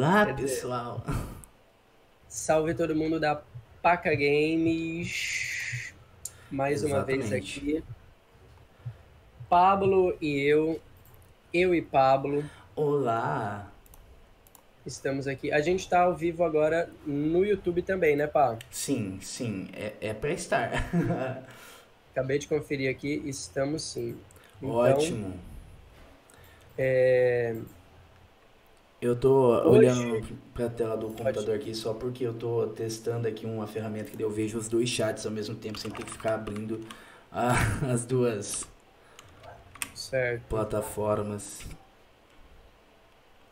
Olá, Quer dizer, pessoal. salve todo mundo da Paca Games. Mais uma vez Exatamente. aqui. Pablo e eu e Pablo, Olá. estamos aqui. A gente está ao vivo agora no YouTube também, né, Pá? Sim, sim, é pra estar. Acabei de conferir aqui, estamos sim. Então, Ótimo. é, Eu tô olhando hoje, pra tela do pode, computador aqui só porque eu tô testando aqui uma ferramenta que daí eu vejo os dois chats ao mesmo tempo sem ter que ficar abrindo as duas certo. plataformas.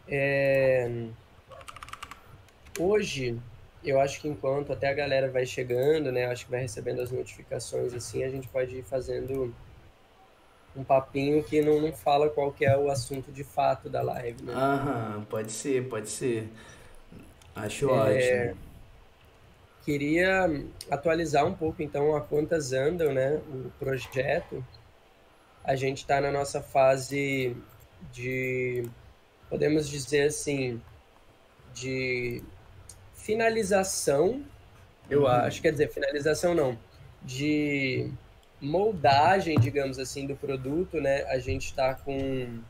É, hoje, eu acho que enquanto até a galera vai chegando, né, acho que vai recebendo as notificações assim, a gente pode ir fazendo um papinho que não fala qual que é o assunto de fato da live, né? Aham, pode ser, pode ser. Acho ótimo. Queria atualizar um pouco, então, a quantas andam, né, o projeto. A gente está na nossa fase de, podemos dizer assim, de finalização, eu acho, quer dizer, finalização não, de moldagem, digamos assim, do produto, né? A gente está com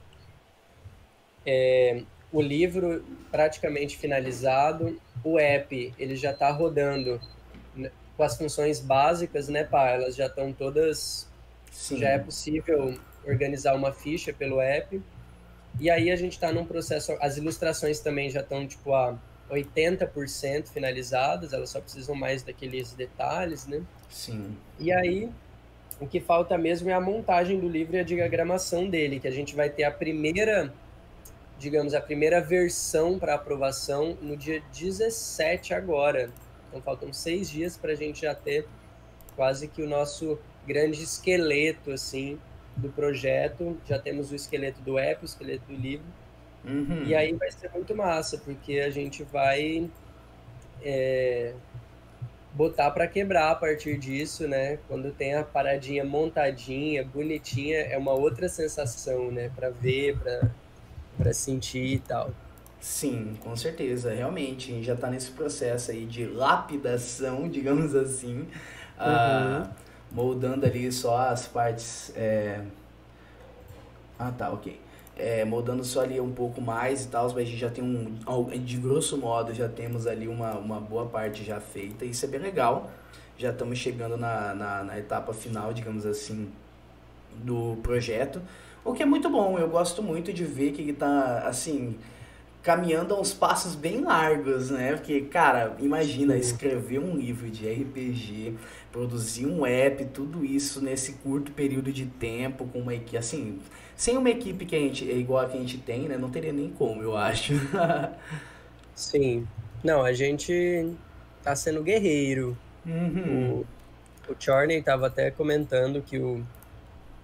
o livro praticamente finalizado, o app ele já está rodando, né, com as funções básicas, né, pá? Elas já estão todas, já é Sim, possível organizar uma ficha pelo app. E aí a gente está num processo, as ilustrações também já estão tipo a 80% finalizadas, elas só precisam mais daqueles detalhes, né? sim. E aí o que falta mesmo é a montagem do livro e a diagramação dele, que a gente vai ter a primeira, digamos, a primeira versão para aprovação no dia 17 agora. Então faltam 6 dias para a gente já ter quase que o nosso grande esqueleto assim do projeto. Já temos o esqueleto do app, o esqueleto do livro. E aí vai ser muito massa, porque a gente vai botar para quebrar a partir disso, né? Quando tem a paradinha montadinha, bonitinha, é uma outra sensação, né? Para ver, para sentir e tal. Sim, com certeza, realmente, a gente já está nesse processo aí de lapidação, digamos assim, ah, Uhum. moldando ali só as partes. Ah, tá, ok. Moldando só ali um pouco mais e tal, mas a gente já tem de grosso modo, já temos ali uma boa parte já feita, isso é bem legal. Já estamos chegando na etapa final, digamos assim, do projeto, o que é muito bom. Eu gosto muito de ver que ele tá, assim, caminhando a uns passos bem largos, né? Porque, cara, imagina Sim. escrever um livro de RPG, produzir um app, tudo isso nesse curto período de tempo, com uma equipe, assim, sem uma equipe que a gente, é igual a que a gente tem, né? Não teria nem como, eu acho. Sim. Não, a gente tá sendo guerreiro. Uhum. O, o Chorney estava até comentando que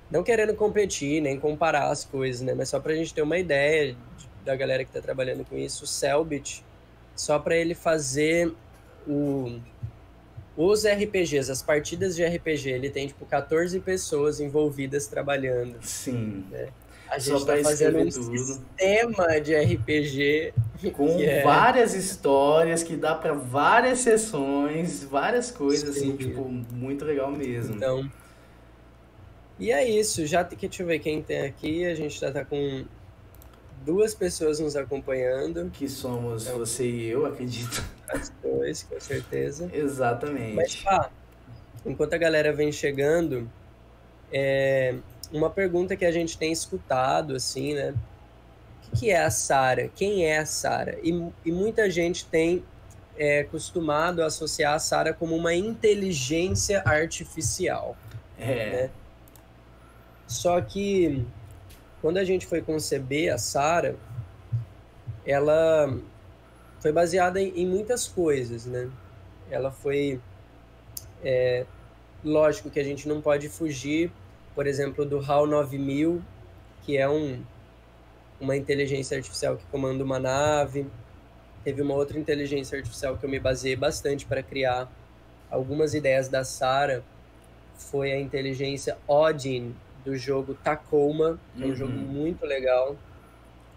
não querendo competir, nem comparar as coisas, né? Mas só para a gente ter uma ideia da galera que está trabalhando com isso, o Selbit, só para ele fazer o, os RPGs, as partidas de RPG, ele tem tipo 14 pessoas envolvidas trabalhando, Sim. né? A gente Só está para fazendo escrever um tudo. sistema de RPG que Com é, várias histórias que dá para várias sessões, várias coisas assim, tipo, sim, muito legal mesmo. então, e é isso, deixa eu ver quem tem aqui, a gente já tá com duas pessoas nos acompanhando, Que somos então, você e eu, acredito. as dois, com certeza. Mas, Exatamente. pá, enquanto a galera vem chegando, uma pergunta que a gente tem escutado, assim, né? O que é a Sara? Quem é a Sara? E muita gente tem costumado associar a Sara como uma inteligência artificial, É, né? Só que quando a gente foi conceber a Sara, ela foi baseada em muitas coisas, né? Ela foi, lógico que a gente não pode fugir, por exemplo, do HAL 9000, que é uma inteligência artificial que comanda uma nave. Teve uma outra inteligência artificial que eu me baseei bastante para criar algumas ideias da Sarah, foi a inteligência Odin do jogo Tacoma, que é um jogo muito legal.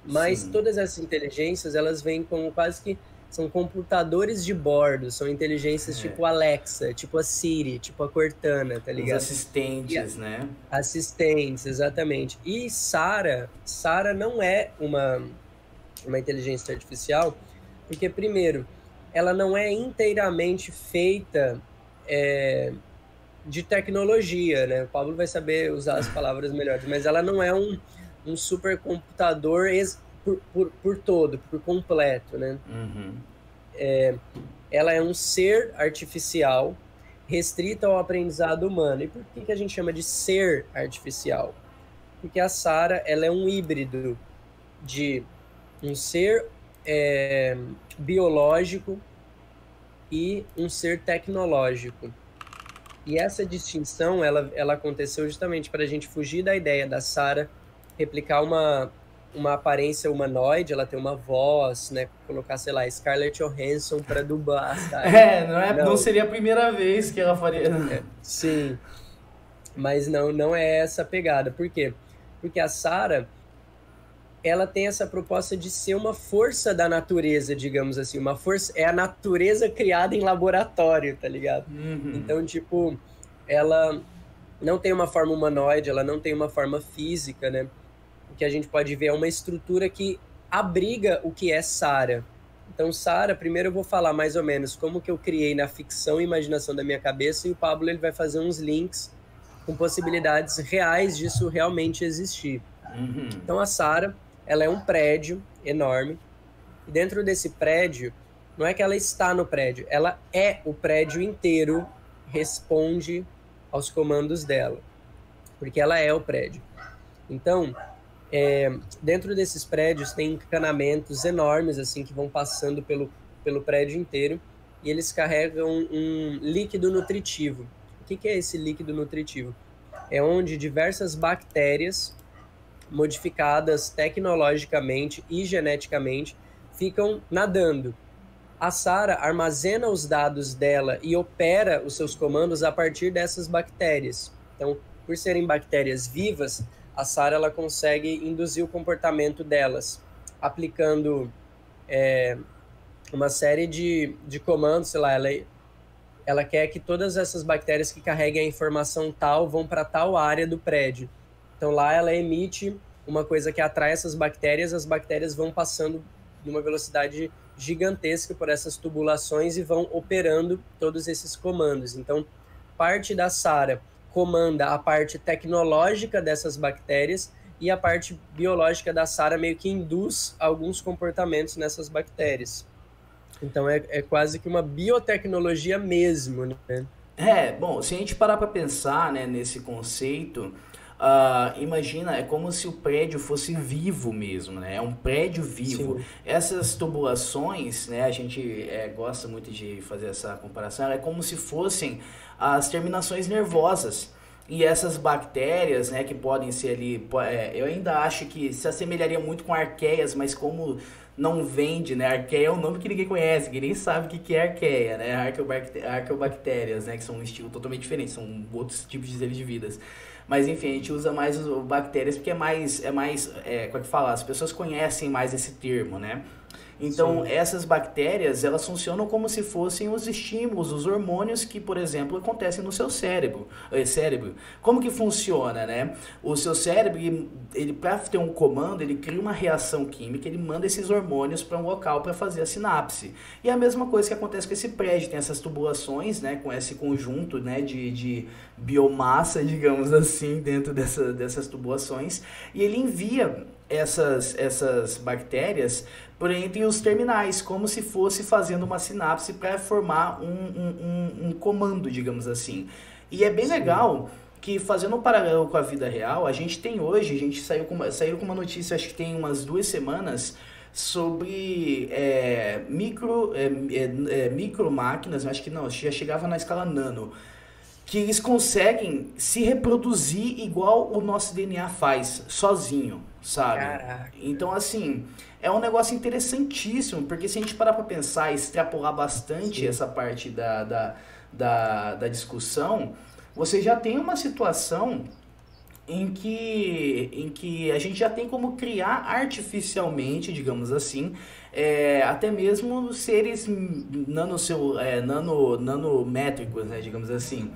Mas sim. todas essas inteligências, elas vêm como quase que são computadores de bordo, são inteligências É. tipo Alexa, tipo a Siri, tipo a Cortana, tá Uns ligado? E assistentes, né? assistentes, exatamente. E Sara não é uma inteligência artificial, porque, primeiro, ela não é inteiramente feita é, de tecnologia, né? O Pablo vai saber usar as palavras melhores, mas ela não é um supercomputador por todo, por completo, né? Uhum. Ela é um ser artificial restrito ao aprendizado humano. E por que a gente chama de ser artificial? Porque a Sara, ela é um híbrido de um ser é, biológico e um ser tecnológico. E essa distinção, ela aconteceu justamente para a gente fugir da ideia da Sarah replicar uma aparência humanoide, ela tem uma voz, né? Colocar, sei lá, Scarlett Johansson para dublar, sabe? Não Não, seria a primeira vez que ela faria. sim, mas não é essa a pegada. Por quê? Porque a Sarah, ela tem essa proposta de ser uma força da natureza, digamos assim, uma força, é a natureza criada em laboratório, tá ligado? Uhum. Então, tipo, ela não tem uma forma humanoide, ela não tem uma forma física, né? O que a gente pode ver é uma estrutura que abriga o que é Sara. Então, Sara, primeiro eu vou falar mais ou menos como que eu criei na ficção e imaginação da minha cabeça, e o Pablo ele vai fazer uns links com possibilidades reais disso realmente existir. Uhum. Então, a Sara, ela é um prédio enorme, e dentro desse prédio, não é que ela está no prédio, ela é o prédio inteiro, responde aos comandos dela, porque ela é o prédio. Então, dentro desses prédios tem encanamentos enormes, assim, que vão passando pelo prédio inteiro, e eles carregam um líquido nutritivo. O que é esse líquido nutritivo? É onde diversas bactérias modificadas tecnologicamente e geneticamente ficam nadando. A Sara armazena os dados dela e opera os seus comandos a partir dessas bactérias. Então, por serem bactérias vivas, a Sara ela consegue induzir o comportamento delas, aplicando uma série de comandos, sei lá, ela quer que todas essas bactérias que carreguem a informação tal vão para tal área do prédio. Então lá ela emite uma coisa que atrai essas bactérias, as bactérias vão passando numa velocidade gigantesca por essas tubulações e vão operando todos esses comandos. Então, parte da Sara comanda a parte tecnológica dessas bactérias e a parte biológica da Sara meio que induz alguns comportamentos nessas bactérias. Então é quase que uma biotecnologia mesmo, né? Bom, se a gente parar para pensar, né, nesse conceito, imagina, é como se o prédio fosse vivo mesmo, né? É um prédio vivo. Sim, Essas tubulações, né, a gente gosta muito de fazer essa comparação, é como se fossem as terminações nervosas. E essas bactérias, né, que podem ser ali, eu ainda acho que se assemelharia muito com arqueias, mas como não vende, né? Arqueia é um nome que ninguém conhece, que nem sabe o que é arqueia, né? Arqueobactérias, né? Que são um estilo totalmente diferente, são outros tipos de seres de vidas. Mas enfim, a gente usa mais os bactérias porque como é que fala? As pessoas conhecem mais esse termo, né? Então, sim, essas bactérias, elas funcionam como se fossem os estímulos, os hormônios que, por exemplo, acontecem no seu cérebro. Como que funciona, né? O seu cérebro, ele para ter um comando, ele cria uma reação química, ele manda esses hormônios para um local para fazer a sinapse. E a mesma coisa que acontece com esse prédio, tem essas tubulações, né, com esse conjunto, né, de biomassa, digamos assim, dentro dessas tubulações, e ele envia essas bactérias por entre os terminais, como se fosse fazendo uma sinapse para formar um comando, digamos assim. E é bem sim. legal que, fazendo um paralelo com a vida real, a gente tem hoje, a gente saiu com uma notícia, acho que tem umas 2 semanas, sobre micro máquinas, acho que não, já chegava na escala nano, que eles conseguem se reproduzir igual o nosso DNA faz, sozinho, sabe? Caraca. Então, assim, é um negócio interessantíssimo, porque se a gente parar pra pensar e extrapolar bastante Sim, essa parte da discussão, você já tem uma situação em que a gente já tem como criar artificialmente, digamos assim, até mesmo seres nanométricos, né, digamos assim.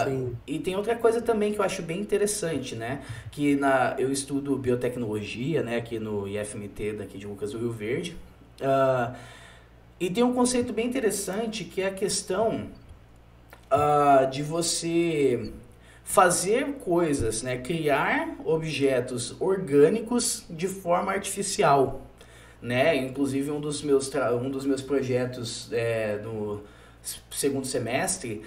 Sim. E tem outra coisa também que eu acho bem interessante, né? Eu estudo biotecnologia, né, aqui no IFMT daqui de Lucas do Rio Verde. Ah, e tem um conceito bem interessante que é a questão de você fazer coisas, né? Criar objetos orgânicos de forma artificial, né? Inclusive um dos meus projetos no segundo semestre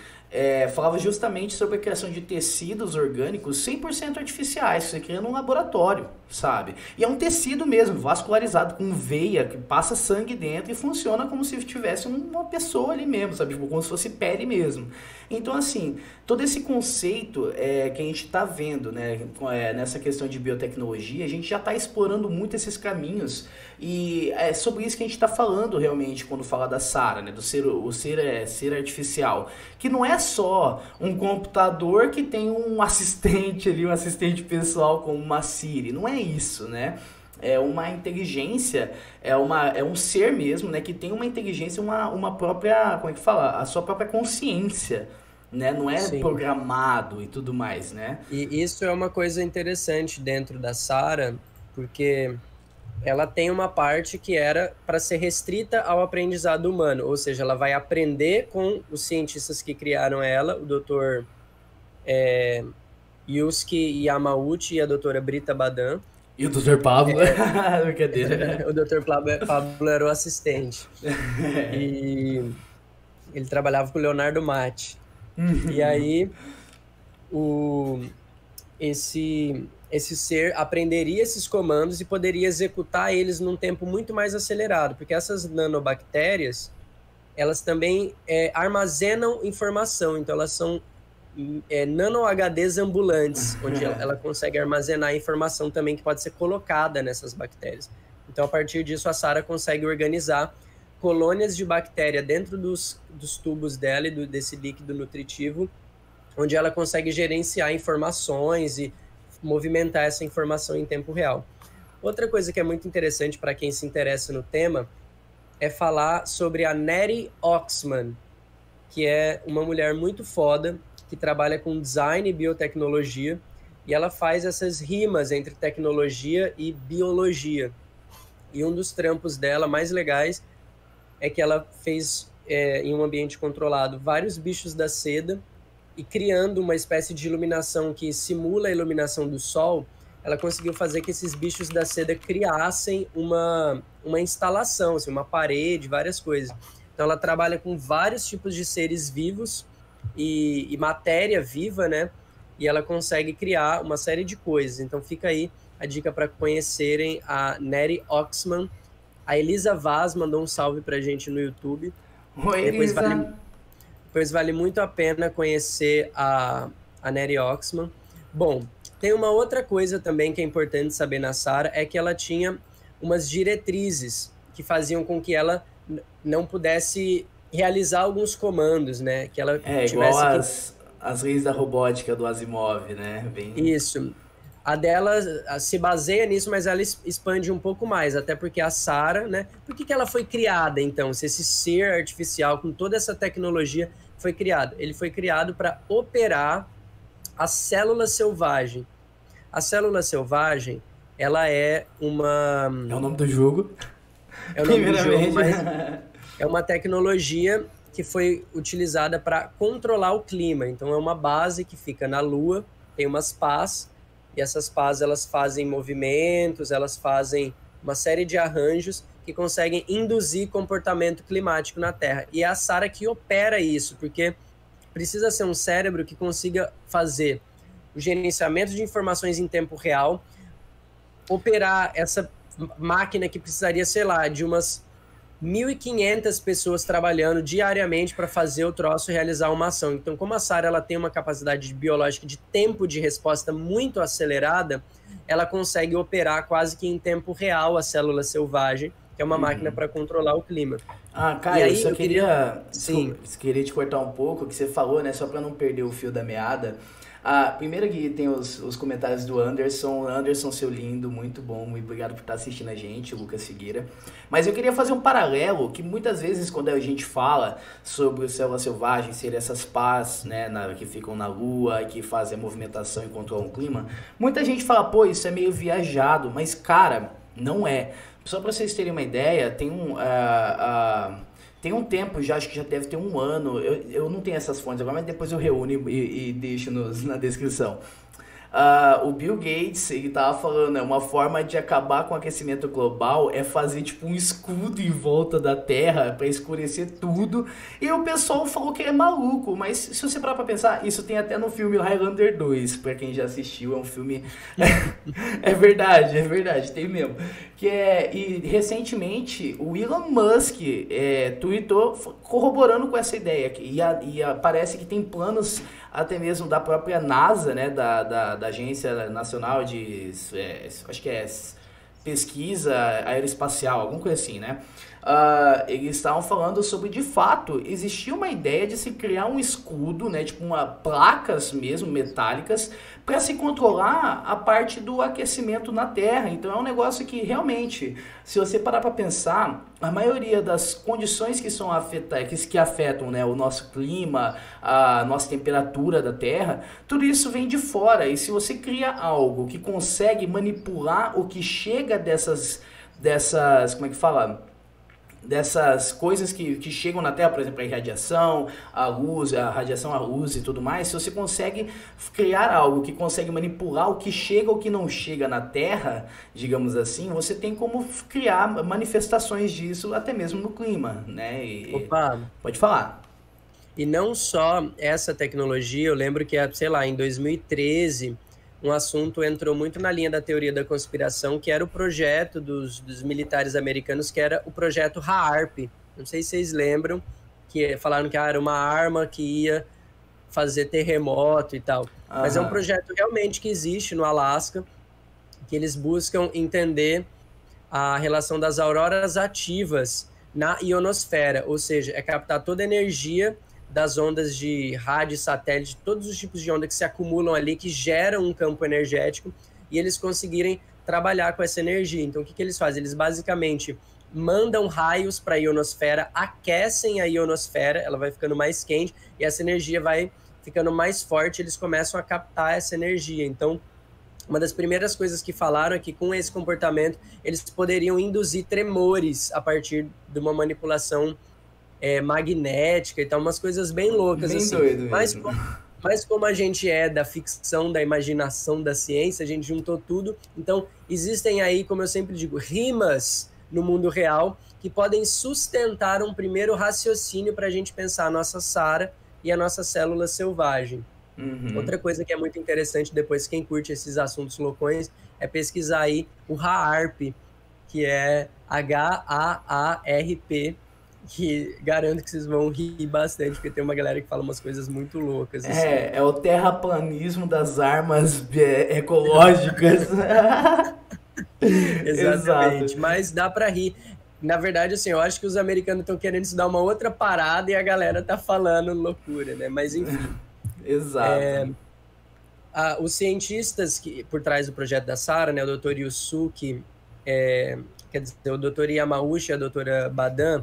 falava justamente sobre a criação de tecidos orgânicos 100% artificiais, que você cria num laboratório, sabe? E é um tecido mesmo, vascularizado, com veia, que passa sangue dentro e funciona como se tivesse uma pessoa ali mesmo, sabe? Tipo, como se fosse pele mesmo. Então, assim, todo esse conceito que a gente está vendo, né, nessa questão de biotecnologia, a gente já está explorando muito esses caminhos e é sobre isso que a gente está falando realmente quando fala da Sara, né, do ser artificial, que não é só um computador que tem um assistente ali, um assistente pessoal como uma Siri, não é isso, né? É uma inteligência, é um ser mesmo, né, que tem uma inteligência, uma própria, como é que fala? A sua própria consciência, né? Não é Sim. programado e tudo mais, né? E isso é uma coisa interessante dentro da Sara, porque ela tem uma parte que era para ser restrita ao aprendizado humano, ou seja, ela vai aprender com os cientistas que criaram ela, o Dr. Yusuke Yamauchi e a doutora Brita Badan. E o Dr. Pablo? Brincadeira. O Dr. Pablo era o assistente. E ele trabalhava com o Leonardo Matti. E aí, o, esse ser aprenderia esses comandos e poderia executar eles num tempo muito mais acelerado, porque essas nanobactérias, elas também armazenam informação, então elas são nano-HDs ambulantes, onde ela consegue armazenar informação também que pode ser colocada nessas bactérias. Então, a partir disso, a Sara consegue organizar colônias de bactéria dentro dos tubos dela e desse líquido nutritivo, onde ela consegue gerenciar informações e movimentar essa informação em tempo real. Outra coisa que é muito interessante para quem se interessa no tema é falar sobre a Nettie Oxman, que é uma mulher muito foda, que trabalha com design e biotecnologia, e ela faz essas rimas entre tecnologia e biologia. E um dos trampos dela mais legais é que ela fez, em um ambiente controlado, vários bichos da seda, e criando uma espécie de iluminação que simula a iluminação do sol, ela conseguiu fazer que esses bichos da seda criassem uma instalação, assim, uma parede, várias coisas. Então ela trabalha com vários tipos de seres vivos e matéria viva, né? E ela consegue criar uma série de coisas. Então fica aí a dica para conhecerem a Nettie Oxman. A Elisa Vaz mandou um salve pra gente no YouTube. Oi, Elisa. Depois vale muito a pena conhecer a Nettie Oxman. Bom, tem uma outra coisa também que é importante saber na Sara, é que ela tinha umas diretrizes que faziam com que ela não pudesse realizar alguns comandos, né? Que ela Igual tivesse as leis da robótica do Asimov, né? Isso. A dela se baseia nisso, mas ela expande um pouco mais, até porque a Sara, né? Por que ela foi criada, então? Se esse ser artificial, com toda essa tecnologia, foi criado? Ele foi criado para operar a célula selvagem. A célula selvagem, ela é uma... É o nome do jogo. É o nome do jogo, mas é uma tecnologia que foi utilizada para controlar o clima. Então, é uma base que fica na Lua, tem umas pás, e essas pás, elas fazem movimentos, elas fazem uma série de arranjos que conseguem induzir comportamento climático na Terra. E é a Sara que opera isso, porque precisa ser um cérebro que consiga fazer o gerenciamento de informações em tempo real, operar essa máquina que precisaria, sei lá, de umas 1.500 pessoas trabalhando diariamente para fazer o troço realizar uma ação. Então, como a Sara ela tem uma capacidade biológica de tempo de resposta muito acelerada, ela consegue operar quase que em tempo real a célula selvagem, que é uma máquina para controlar o clima. Caio, aí, eu só queria, Sim. Desculpa, queria te cortar um pouco, que você falou, né, só para não perder o fio da meada. Primeiro que tem os comentários do Anderson. Anderson, seu lindo, muito bom. Muito obrigado por estar assistindo a gente, o Lucas Figueira. Mas eu queria fazer um paralelo, que muitas vezes quando a gente fala sobre o Célula Selvagem, ser essas pás, né, que ficam na lua e que fazem a movimentação e controlam o clima, muita gente fala, pô, isso é meio viajado. Mas, cara, não é. Só para vocês terem uma ideia, tem um tempo, já acho que já deve ter um ano, eu não tenho essas fontes agora, mas depois eu reúno e deixo na descrição. O Bill Gates, ele tava falando, né, uma forma de acabar com o aquecimento global é fazer tipo um escudo em volta da Terra para escurecer tudo. E o pessoal falou que é maluco, mas se você parar pra pensar, isso tem até no filme Highlander 2, para quem já assistiu, é um filme é verdade, tem mesmo. E recentemente o Elon Musk tweetou corroborando com essa ideia e parece que tem planos até mesmo da própria NASA, né, da Agência Nacional de, acho que é Pesquisa Aeroespacial, alguma coisa assim, né? Eles estavam falando sobre, de fato, existia uma ideia de se criar um escudo, né, tipo placas mesmo metálicas, para se controlar a parte do aquecimento na Terra. Então é um negócio que realmente, se você parar para pensar, a maioria das condições que afetam, né, o nosso clima, a nossa temperatura da Terra, tudo isso vem de fora. E se você cria algo que consegue manipular o que chega dessas como é que fala? Dessas coisas que chegam na Terra, por exemplo, a irradiação, a luz, a radiação, a luz e tudo mais, se você consegue criar algo que consegue manipular o que chega ou o que não chega na Terra, digamos assim, você tem como criar manifestações disso até mesmo no clima, né? Opa! Pode falar. E não só essa tecnologia, eu lembro que, sei lá, em 2013... um assunto entrou muito na linha da teoria da conspiração, que era o projeto dos militares americanos, que era o projeto HAARP. Não sei se vocês lembram, que falaram que era uma arma que ia fazer terremoto e tal. Mas é um projeto realmente que existe no Alasca, que eles buscam entender a relação das auroras ativas na ionosfera, ou seja, é captar toda a energia das ondas de rádio, satélite, todos os tipos de onda que se acumulam ali, que geram um campo energético, e eles conseguirem trabalhar com essa energia. Então, o que eles fazem? Eles basicamente mandam raios para a ionosfera, aquecem a ionosfera, ela vai ficando mais quente, e essa energia vai ficando mais forte, eles começam a captar essa energia. Então, uma das primeiras coisas que falaram é que com esse comportamento, eles poderiam induzir tremores a partir de uma manipulação magnética e tal, umas coisas bem loucas, bem assim. Doido mesmo. Mas como a gente é da ficção, da imaginação, da ciência, a gente juntou tudo. Então, existem aí, como eu sempre digo, rimas no mundo real que podem sustentar um primeiro raciocínio para a gente pensar a nossa Sara e a nossa célula selvagem. Uhum. Outra coisa que é muito interessante, depois quem curte esses assuntos loucões, é pesquisar aí o HAARP, que é HAARP, que garanto que vocês vão rir bastante, porque tem uma galera que fala umas coisas muito loucas. Assim. É o terraplanismo das armas ecológicas. Exatamente, Exato. mas dá pra rir. Na verdade, assim, eu acho que os americanos estão querendo se dar uma outra parada e a galera tá falando loucura, né? Mas enfim. Exato. Os cientistas por trás do projeto da Sara, né, o Dr. Yusuke, quer dizer, o Dr. Yamauchi e a doutora Badan,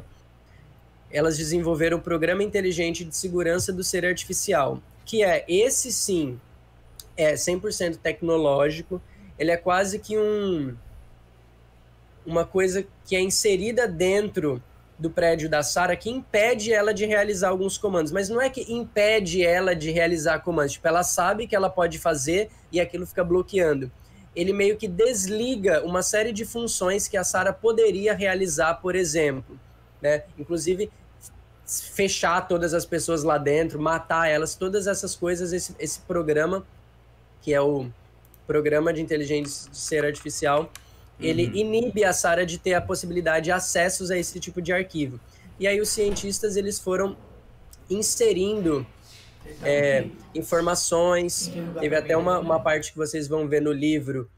elas desenvolveram o Programa Inteligente de Segurança do Ser Artificial, que esse sim, é 100% tecnológico, ele é quase que uma coisa que é inserida dentro do prédio da Sara, que impede ela de realizar alguns comandos, mas não é que impede ela de realizar comandos, tipo, ela sabe que ela pode fazer e aquilo fica bloqueando. Ele meio que desliga uma série de funções que a Sara poderia realizar, por exemplo, né? Inclusive fechar todas as pessoas lá dentro, matar elas, todas essas coisas, esse programa, que é o Programa de Inteligência de Ser Artificial, ele inibe a Sara de ter a possibilidade de acessos a esse tipo de arquivo. E aí os cientistas, eles foram inserindo informações, teve até uma parte que vocês vão ver no livro,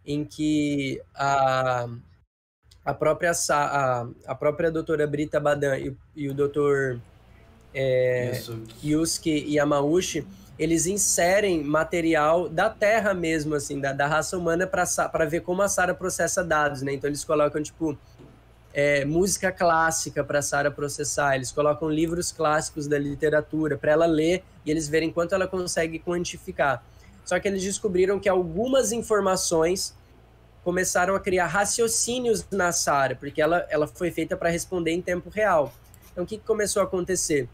em que a própria doutora Brita Badan e o doutor Yusuke Yamauchi, eles inserem material da Terra mesmo, assim, da raça humana para ver como a Sarah processa dados, né? Então eles colocam, tipo, música clássica para a Sarah processar, eles colocam livros clássicos da literatura para ela ler e eles verem quanto ela consegue quantificar. Só que eles descobriram que algumas informações começaram a criar raciocínios na Sarah, porque ela foi feita para responder em tempo real. Então, o que começou a acontecer?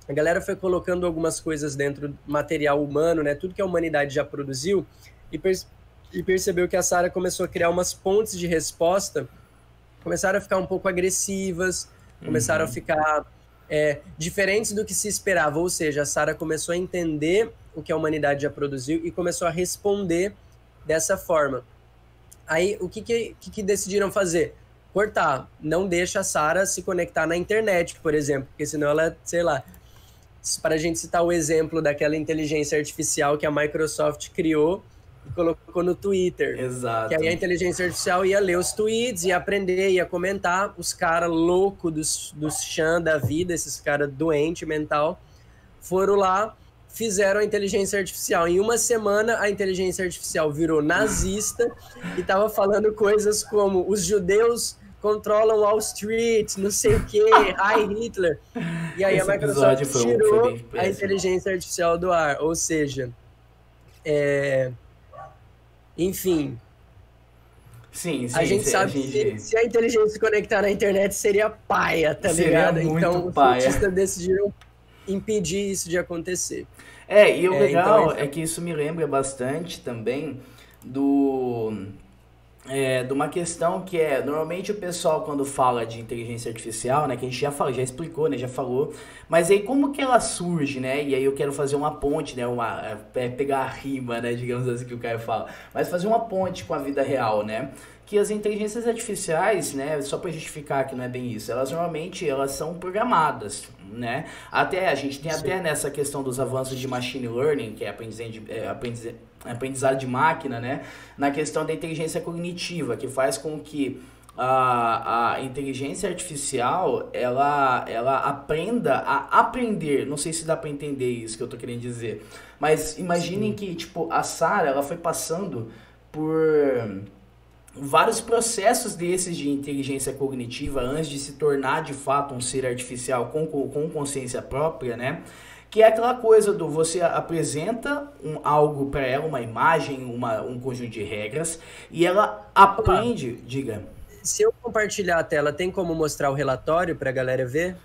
A galera foi colocando algumas coisas dentro do material humano, né? Tudo que a humanidade já produziu, e percebeu que a Sarah começou a criar umas pontes de resposta, começaram a ficar um pouco agressivas, começaram a ficar diferentes do que se esperava. Ou seja, a Sarah começou a entender o que a humanidade já produziu e começou a responder dessa forma. Aí, o que decidiram fazer? Cortar. Não deixa a Sarah se conectar na internet, por exemplo, porque senão ela, sei lá, para a gente citar o exemplo daquela inteligência artificial que a Microsoft criou e colocou no Twitter. Exato. Que aí a inteligência artificial ia ler os tweets, ia aprender, ia comentar. Os caras loucos dos chã da vida, esses caras doentes mental, foram lá, fizeram a inteligência artificial. Em uma semana, a inteligência artificial virou nazista e estava falando coisas como os judeus controlam Wall Street, não sei o quê, Heil Hitler. E aí Esse a Microsoft tirou foi a inteligência artificial do ar. Ou seja, enfim... Sim, a gente sabe que se a inteligência se conectar na internet seria paia, tá ligado? Então, os cientistas decidiram impedir isso de acontecer. E o legal é que isso me lembra bastante também de uma questão que normalmente o pessoal quando fala de inteligência artificial, né, que a gente já explicou, né, já falou, mas aí como que ela surge, né, e aí eu quero fazer uma ponte, né, pegar a rima, né, digamos assim que o cara fala, mas fazer uma ponte com a vida real, né, que as inteligências artificiais, né, só para justificar que não é bem isso, elas normalmente são programadas, né, até a gente tem até nessa questão dos avanços de machine learning, que é aprendizado de máquina, né, na questão da inteligência cognitiva, que faz com que a inteligência artificial ela aprenda a aprender. Não sei se dá para entender isso que eu tô querendo dizer, mas imaginem que tipo a Sarah ela foi passando por vários processos desses de inteligência cognitiva antes de se tornar de fato um ser artificial com consciência própria, né? Que é aquela coisa do você apresenta algo para ela, uma imagem, um conjunto de regras, e ela aprende, diga. Se eu compartilhar a tela, tem como mostrar o relatório para a galera ver?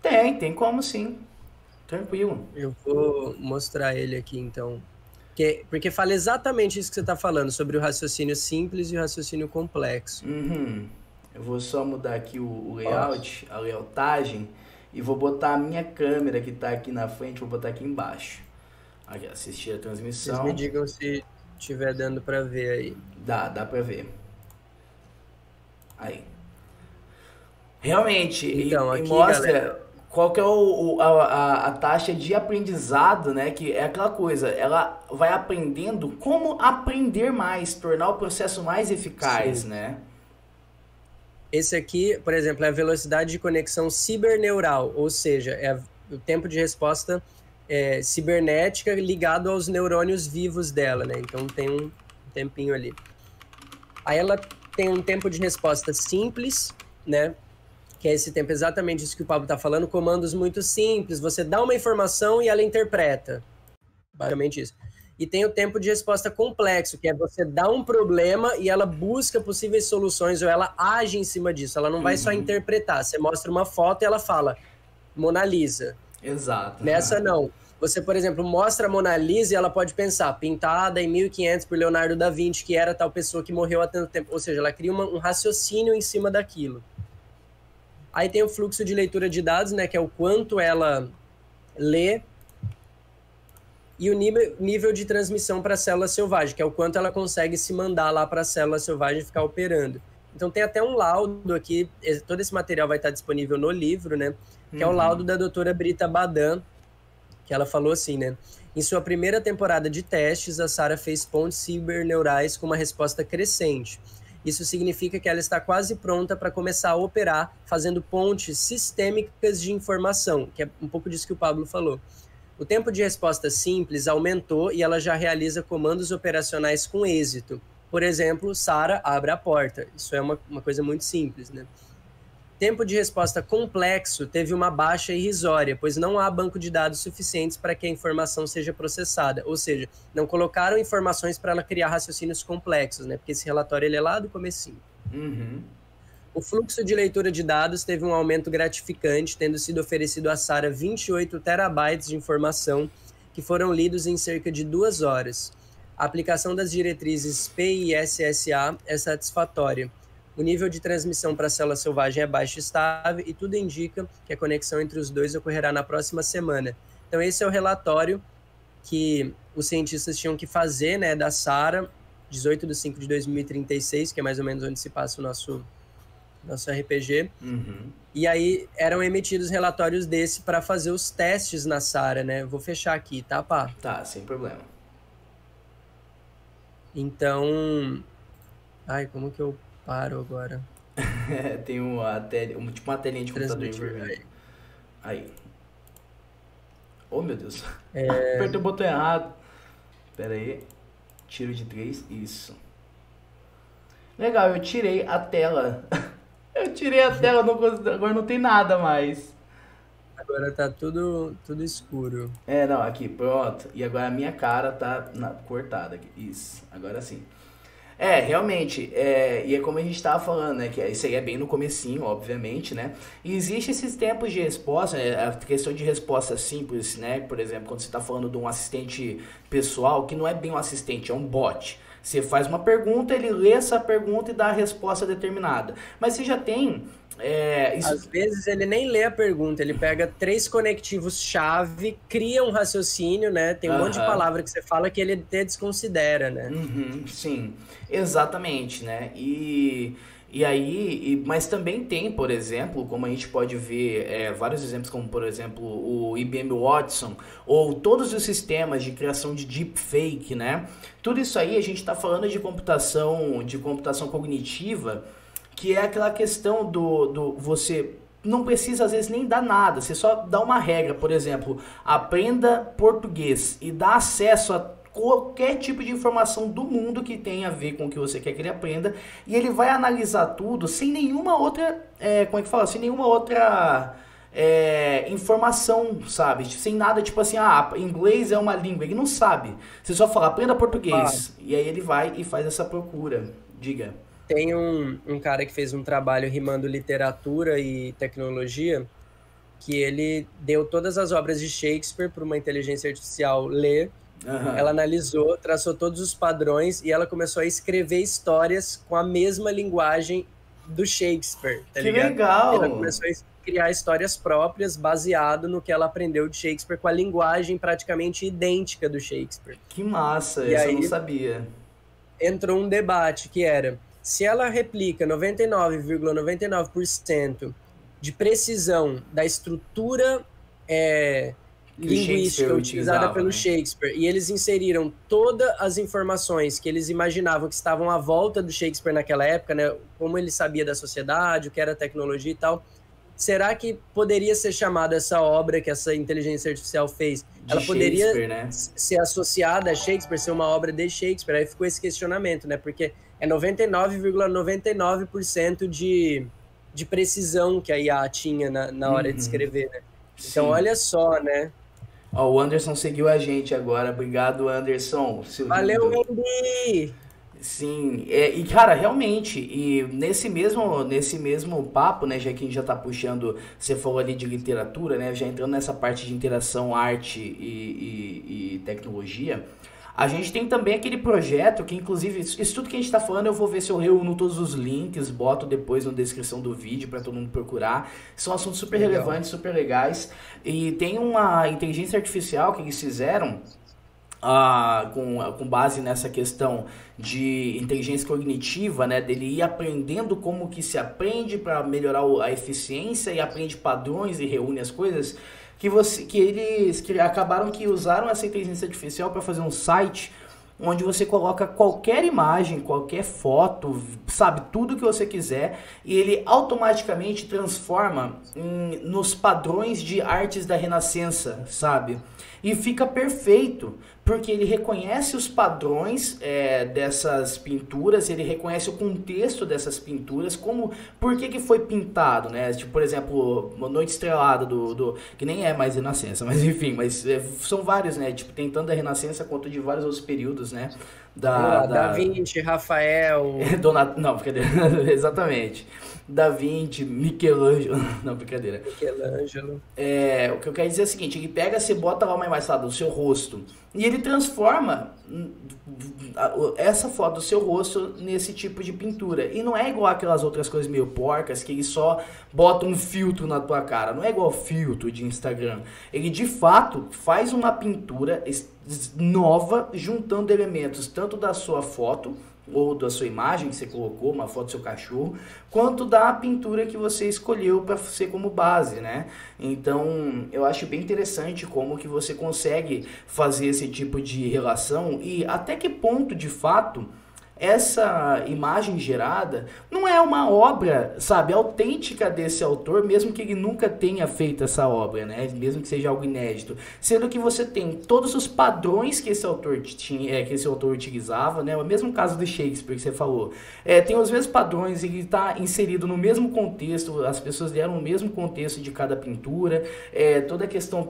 Tem como sim, tranquilo. Eu vou mostrar ele aqui então. Porque fala exatamente isso que você está falando, sobre o raciocínio simples e o raciocínio complexo. Eu vou só mudar aqui o layout, a layoutagem, e vou botar a minha câmera que está aqui na frente, vou botar aqui embaixo. Aqui, assistir a transmissão. Vocês me digam se estiver dando para ver aí. Dá para ver. Aí. Realmente, então, e aqui, mostra... galera, qual que é a taxa de aprendizado, né? Que é aquela coisa, ela vai aprendendo como aprender mais, tornar o processo mais eficaz, né? Esse aqui, por exemplo, é a velocidade de conexão ciberneural, ou seja, é o tempo de resposta cibernética ligado aos neurônios vivos dela, né? Então tem um tempinho ali. Aí ela tem um tempo de resposta simples, né? Que é esse tempo exatamente isso que o Pablo está falando, comandos muito simples, você dá uma informação e ela interpreta, basicamente isso. E tem o tempo de resposta complexo, que é você dá um problema e ela busca possíveis soluções ou ela age em cima disso, ela não vai só interpretar, você mostra uma foto e ela fala, Mona Lisa. Exato. Nessa não. Você, por exemplo, mostra a Mona Lisa e ela pode pensar, pintada em 1500 por Leonardo da Vinci, que era tal pessoa que morreu há tanto tempo, ou seja, ela cria um raciocínio em cima daquilo. Aí tem o fluxo de leitura de dados, né, que é o quanto ela lê, e o nível de transmissão para a célula selvagem, que é o quanto ela consegue se mandar lá para a célula selvagem e ficar operando. Então tem até um laudo aqui, todo esse material vai estar disponível no livro, né, que é o laudo da doutora Brita Badan, que ela falou assim, né, em sua primeira temporada de testes, a Sarah fez pontes ciberneurais com uma resposta crescente. Isso significa que ela está quase pronta para começar a operar, fazendo pontes sistêmicas de informação, que é um pouco disso que o Pablo falou. O tempo de resposta simples aumentou e ela já realiza comandos operacionais com êxito. Por exemplo, Sara, abre a porta. Isso é uma coisa muito simples, né? Tempo de resposta complexo teve uma baixa irrisória, pois não há banco de dados suficientes para que a informação seja processada. Ou seja, não colocaram informações para ela criar raciocínios complexos, né? Porque esse relatório ele é lá do comecinho. Uhum. O fluxo de leitura de dados teve um aumento gratificante, tendo sido oferecido a Sara 28 terabytes de informação, que foram lidos em cerca de 2 horas. A aplicação das diretrizes PISSA é satisfatória. O nível de transmissão para a célula selvagem é baixo e estável, e tudo indica que a conexão entre os dois ocorrerá na próxima semana. Então esse é o relatório que os cientistas tinham que fazer, né, da Sara, 18/5/2036, que é mais ou menos onde se passa o nosso RPG. Uhum. E aí eram emitidos relatórios desse para fazer os testes na Sara, né? Vou fechar aqui, tá, pá? Tá, sem problema. Então... Ai, como que eu paro agora? Tem tipo uma telinha de computador em vermelho. Aí. Oh, meu Deus. Apertei o botão errado. Pera aí. Tiro de 3. Isso. Legal, eu tirei a tela. Eu tirei a tela, agora não tem nada mais. Agora tá tudo escuro. Não, aqui, pronto. E agora a minha cara tá cortada aqui. Isso, agora sim. Realmente, e é como a gente tava falando, né, que isso aí é bem no comecinho, obviamente, né, e existe esses tempos de resposta, né, a questão de resposta simples, né, por exemplo, quando você tá falando de um assistente pessoal, que não é bem um assistente, é um bot. Você faz uma pergunta, ele lê essa pergunta e dá a resposta determinada. Mas você já tem... Às vezes ele nem lê a pergunta, ele pega 3 conectivos-chave, cria um raciocínio, né? Tem um monte de palavra que você fala que ele até desconsidera, né? Sim, exatamente, né? Mas também tem, por exemplo, como a gente pode ver vários exemplos, como por exemplo o IBM Watson, ou todos os sistemas de criação de deepfake, né? Tudo isso aí a gente está falando de computação cognitiva, que é aquela questão do você não precisa às vezes nem dar nada, você só dá uma regra, por exemplo, aprenda português e dá acesso a qualquer tipo de informação do mundo que tenha a ver com o que você quer que ele aprenda, e ele vai analisar tudo sem nenhuma outra, sem nenhuma outra informação, sabe? Sem nada, tipo assim, inglês é uma língua, ele não sabe. Você só fala, aprenda português, e aí ele vai e faz essa procura. Diga. Tem um cara que fez um trabalho rimando literatura e tecnologia, que ele deu todas as obras de Shakespeare para uma inteligência artificial ler. Ela analisou, traçou todos os padrões e ela começou a escrever histórias com a mesma linguagem do Shakespeare, tá ligado? Que legal! Ela começou a criar histórias próprias baseado no que ela aprendeu de Shakespeare, com a linguagem praticamente idêntica do Shakespeare. Que massa, e isso aí, eu não sabia. Entrou um debate que era, se ela replica 99,99% de precisão da estrutura linguística utilizada pelo Shakespeare, e eles inseriram todas as informações que eles imaginavam que estavam à volta do Shakespeare naquela época, né, como ele sabia da sociedade, o que era tecnologia e tal, será que poderia ser chamada essa obra que essa inteligência artificial fez? Ela poderia, né, ser associada a Shakespeare, ser uma obra de Shakespeare? Aí ficou esse questionamento, né, porque é 99,99% de precisão que a IA tinha na hora de escrever, né? Então, olha só, né? O Anderson seguiu a gente agora. Obrigado, Anderson. Valeu, Andy! Sim, e cara, realmente, e nesse mesmo papo, né, já que a gente já tá puxando, você falou ali de literatura, né, já entrando nessa parte de interação, arte e tecnologia, a gente tem também aquele projeto que, inclusive, isso tudo que a gente tá falando, eu vou ver se eu reúno todos os links, boto depois na descrição do vídeo para todo mundo procurar. São assuntos super relevantes, super legais. E tem uma inteligência artificial que eles fizeram com base nessa questão de inteligência cognitiva, né, dele ir aprendendo como que se aprende para melhorar a eficiência e aprende padrões e reúne as coisas. Que eles acabaram que usaram essa inteligência artificial para fazer um site onde você coloca qualquer imagem, qualquer foto, foto, sabe, tudo que você quiser, e ele automaticamente transforma nos padrões de artes da Renascença, sabe? E fica perfeito, porque ele reconhece os padrões dessas pinturas, ele reconhece o contexto dessas pinturas, como, por que foi pintado, né? Tipo, por exemplo, Noite Estrelada, que nem é mais Renascença, mas enfim, são vários, né? Tipo, tem tanto da Renascença quanto de vários outros períodos, né? Da Vinci, Rafael... Não, brincadeira, exatamente. Da Vinci, Michelangelo. Não, brincadeira. Michelangelo. O que eu quero dizer é o seguinte: ele pega, você bota lá uma imagem lá do seu rosto e ele transforma essa foto do seu rosto nesse tipo de pintura. E não é igual aquelas outras coisas meio porcas que ele só bota um filtro na tua cara. Não é igual filtro de Instagram. Ele de fato faz uma pintura nova, juntando elementos tanto da sua foto ou da sua imagem que você colocou, uma foto do seu cachorro, quanto da pintura que você escolheu para ser como base, né? Então, eu acho bem interessante como que você consegue fazer esse tipo de relação e até que ponto, de fato, essa imagem gerada não é uma obra, sabe, autêntica desse autor, mesmo que ele nunca tenha feito essa obra, né? Mesmo que seja algo inédito, sendo que você tem todos os padrões que esse autor tinha, que esse autor utilizava, né? O mesmo caso do Shakespeare que você falou, tem os mesmos padrões, ele está inserido no mesmo contexto, as pessoas deram o mesmo contexto de cada pintura, toda a questão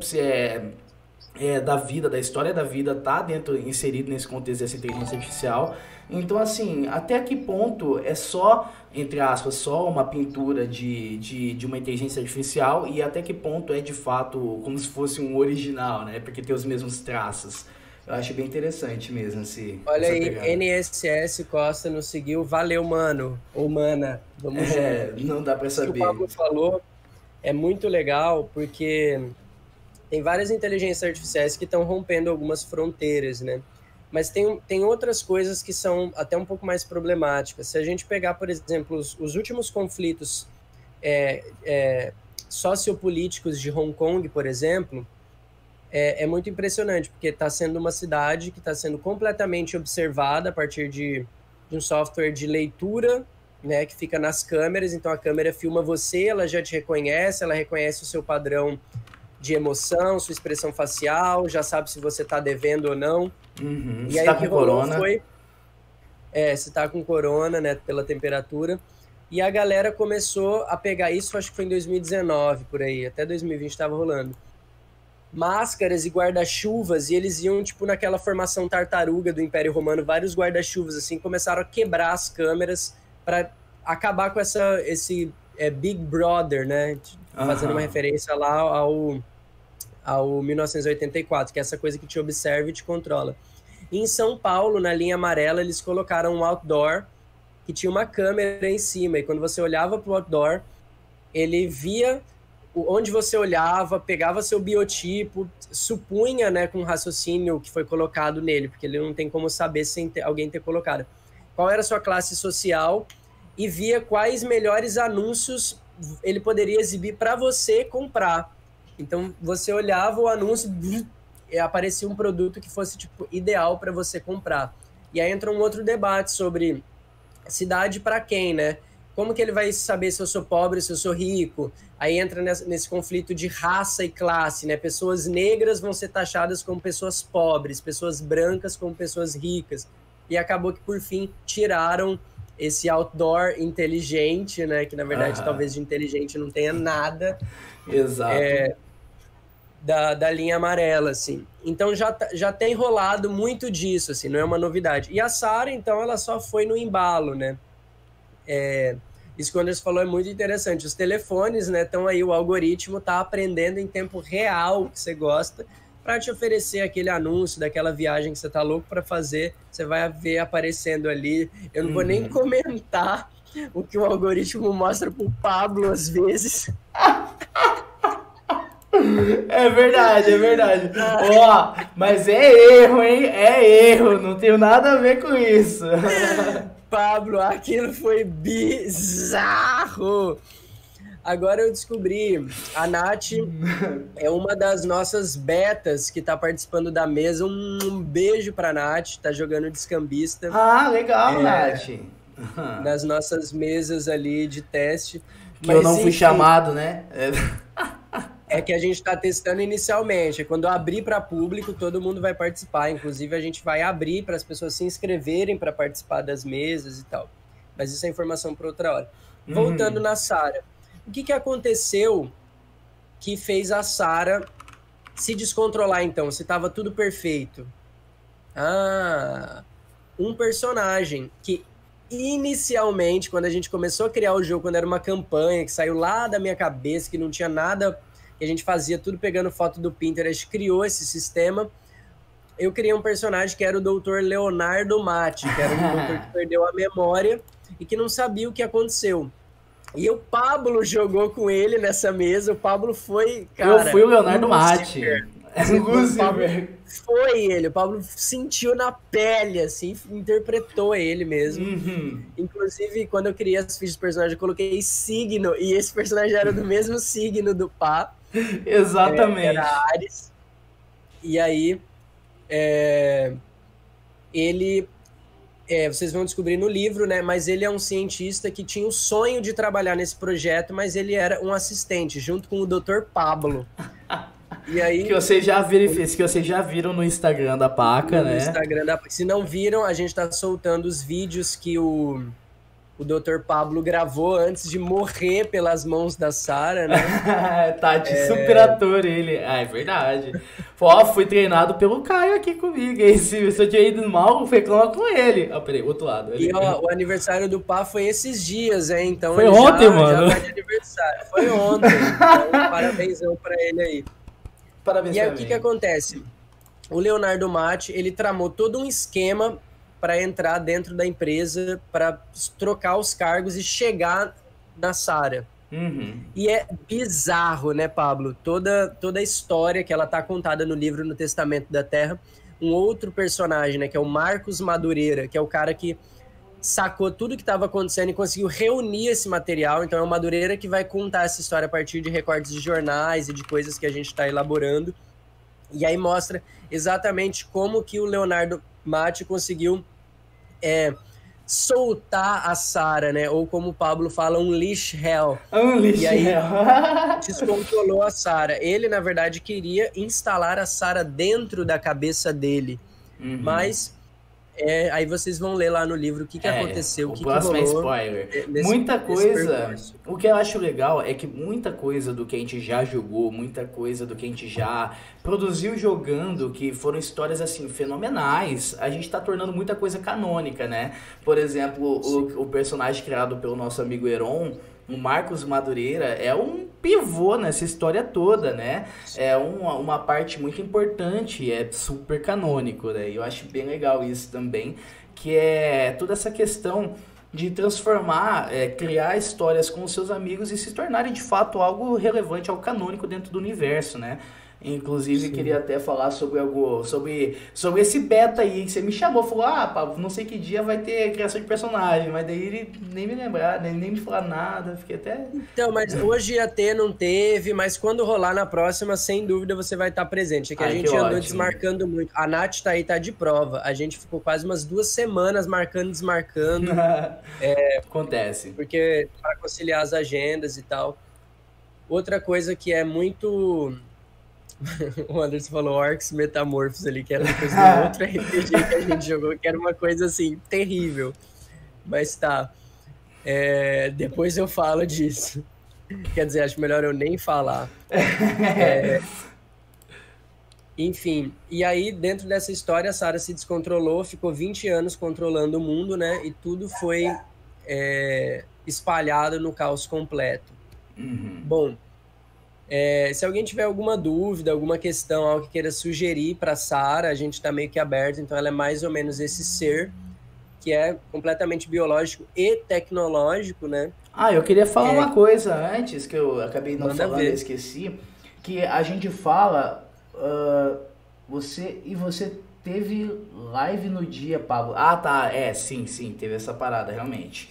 da vida, da história da vida tá inserido nesse contexto dessa inteligência artificial. Então, assim, até que ponto é só, entre aspas, só uma pintura de uma inteligência artificial e até que ponto é de fato como se fosse um original, né? Porque tem os mesmos traços. Eu acho bem interessante mesmo Olha aí, pegada. NSS Costa nos seguiu, valeu, mano, ou mana, vamos junto. Não dá pra saber. O que o Pablo falou é muito legal, porque tem várias inteligências artificiais que estão rompendo algumas fronteiras, né? Mas tem outras coisas que são até um pouco mais problemáticas. Se a gente pegar, por exemplo, os últimos conflitos sociopolíticos de Hong Kong, por exemplo, é muito impressionante, porque está sendo uma cidade que está sendo completamente observada a partir de um software de leitura, né, que fica nas câmeras. Então a câmera filma você, ela já te reconhece, ela reconhece o seu padrão de emoção, sua expressão facial, já sabe se você está devendo ou não. Uhum. E aí tá o que com rolou corona. foi... se tá com corona, né, pela temperatura. E a galera começou a pegar isso, acho que foi em 2019, por aí, até 2020 estava rolando. Máscaras e guarda-chuvas, e eles iam, tipo, naquela formação tartaruga do Império Romano, vários guarda-chuvas, assim, começaram a quebrar as câmeras para acabar com esse Big Brother, né, fazendo uma referência lá ao 1984, que é essa coisa que te observa e te controla. E em São Paulo, na linha amarela, eles colocaram um outdoor que tinha uma câmera em cima, e quando você olhava para o outdoor, ele via onde você olhava, pegava seu biotipo, supunha, né, com o raciocínio que foi colocado nele, porque ele não tem como saber sem alguém ter colocado, qual era a sua classe social, e via quais melhores anúncios ele poderia exibir para você comprar. Então, você olhava o anúncio e aparecia um produto que fosse tipo ideal para você comprar. E aí entra um outro debate sobre cidade para quem, né? Como que ele vai saber se eu sou pobre, se eu sou rico? Aí entra nesse conflito de raça e classe, né? Pessoas negras vão ser taxadas como pessoas pobres, pessoas brancas como pessoas ricas. E acabou que, por fim, tiraram esse outdoor inteligente, né? Que, na verdade, talvez de inteligente não tenha nada. Exato. Da linha amarela, assim. Então já tem rolado muito disso, assim, não é uma novidade. E a Sarah, então, ela só foi no embalo, né? Isso que o Anderson falou é muito interessante. Os telefones, né, estão aí, o algoritmo tá aprendendo em tempo real o que você gosta para te oferecer aquele anúncio daquela viagem que você tá louco para fazer, você vai ver aparecendo ali. Eu não vou nem comentar o que o algoritmo mostra pro Pablo às vezes. É verdade, é verdade. Ó, mas é erro, hein? É erro, não tenho nada a ver com isso. Pablo, aquilo foi bizarro. Agora eu descobri, a Nath é uma das nossas betas que tá participando da mesa. Um beijo pra Nath, tá jogando de escambista. Ah, legal, Nath. nas nossas mesas ali de teste. Que eu Mas, não fui enfim, chamado, né? é que a gente está testando inicialmente. Quando eu abrir para público, todo mundo vai participar. Inclusive, a gente vai abrir para as pessoas se inscreverem para participar das mesas e tal. Mas isso é informação para outra hora. Voltando na Sarah. O que aconteceu que fez a Sarah se descontrolar, então? Se estava tudo perfeito. Um personagem que inicialmente, quando a gente começou a criar o jogo, quando era uma campanha que saiu lá da minha cabeça, que não tinha nada, que a gente fazia tudo pegando foto do Pinterest, criou esse sistema. Eu criei um personagem que era o Dr. Leonardo Matti, que era um doutor que perdeu a memória e que não sabia o que aconteceu. E o Pablo jogou com ele nessa mesa. O Pablo foi, cara... Eu fui o Leonardo Matti. O Pablo foi ele. O Pablo sentiu na pele, assim, interpretou ele mesmo. Inclusive, quando eu criei as fichas de personagem, eu coloquei signo. E esse personagem era do mesmo signo do Pá. Exatamente. Era Ares. E aí, ele... vocês vão descobrir no livro, né? Mas ele é um cientista que tinha o sonho de trabalhar nesse projeto, mas ele era um assistente, junto com o Dr. Pablo. E aí, que vocês já viram no Instagram da Paca, né? Instagram da Paca. Se não viram, a gente tá soltando os vídeos que o Dr. Pablo gravou antes de morrer pelas mãos da Sarah, né? Tati, super ator ele. É verdade. Fui treinado pelo Caio aqui comigo. E se eu tinha ido mal, reclama com ele. Peraí, outro lado. E o aniversário do Pá foi esses dias, hein? Então foi ontem, mano. Já tá de aniversário. Foi ontem. Então, parabénsão pra ele aí. Parabéns. E aí, o que acontece? O Leonardo Matti, ele tramou todo um esquema para entrar dentro da empresa, para trocar os cargos e chegar na Sarah. E é bizarro, né, Pablo? Toda a história que ela tá contada no livro No Testamento da Terra. Um outro personagem, né, que é o Marcos Madureira, que é o cara que sacou tudo que estava acontecendo e conseguiu reunir esse material. Então é o Madureira que vai contar essa história a partir de recortes de jornais e de coisas que a gente está elaborando. E aí mostra exatamente como que o Leonardo Matti conseguiu soltar a Sarah, né? Ou como o Pablo fala, unleash hell. Unleash hell. Descontrolou a Sarah. Ele, na verdade, queria instalar a Sarah dentro da cabeça dele. Mas aí vocês vão ler lá no livro o que aconteceu, o que próximo rolou. É spoiler. Muita coisa. O que eu acho legal é que muita coisa do que a gente já jogou, muita coisa do que a gente já produziu jogando, que foram histórias assim fenomenais, a gente tá tornando muita coisa canônica, né? Por exemplo, o personagem criado pelo nosso amigo Heron, o Marcos Madureira, é um pivô nessa história toda, né? É uma parte muito importante, é super canônico, né? E eu acho bem legal isso também, que é toda essa questão de transformar, criar histórias com os seus amigos e se tornarem de fato algo relevante, algo canônico dentro do universo, né? Inclusive, queria até falar sobre esse beta aí, que você me chamou, falou, Pablo, não sei que dia vai ter criação de personagem, mas daí ele nem me lembrar, nem me falar nada, fiquei até... Então, mas hoje ia ter, não teve, mas quando rolar na próxima, sem dúvida você vai estar presente, é que a gente andou desmarcando muito, a Nath tá aí, tá de prova, a gente ficou quase umas 2 semanas marcando, desmarcando. Acontece. Porque para conciliar as agendas e tal. Outra coisa que é muito... O Anderson falou Orcs Metamorphos ali, que era depois do outro RPG que a gente jogou, que era uma coisa assim, terrível. Mas tá. Depois eu falo disso. Quer dizer, acho melhor eu nem falar. Enfim, e aí dentro dessa história a Sarah se descontrolou, ficou 20 anos controlando o mundo, né? E tudo foi espalhado no caos completo. Bom, se alguém tiver alguma dúvida, alguma questão, algo que queira sugerir para Sarah, a gente está meio que aberto, então ela é mais ou menos esse ser que é completamente biológico e tecnológico, né? Eu queria falar uma coisa antes, que eu acabei não falando e esqueci, que a gente fala, você teve live no dia, Pablo. Sim, teve essa parada, realmente.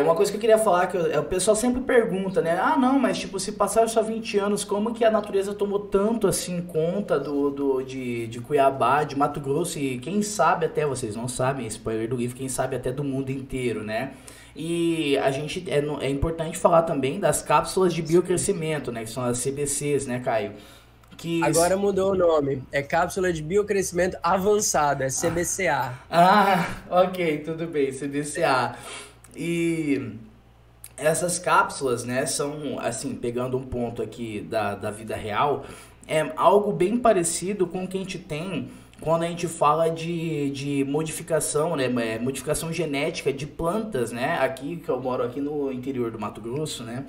Uma coisa que eu queria falar, que o pessoal sempre pergunta, né? Ah, não, mas tipo, se passaram só 20 anos, como que a natureza tomou tanto assim conta de Cuiabá, de Mato Grosso e quem sabe até, vocês não sabem, spoiler do livro, quem sabe até do mundo inteiro, né? E a gente, é importante falar também das cápsulas de biocrescimento, né? Que são as CBCs, né, Caio? Que... Agora mudou o nome. É Cápsula de Biocrescimento Avançado, é CBCA. Ok, tudo bem, CBCA. E essas cápsulas, né, são, assim, pegando um ponto aqui da vida real, é algo bem parecido com o que a gente tem quando a gente fala de modificação, né, modificação genética de plantas, né, aqui que eu moro aqui no interior do Mato Grosso, né,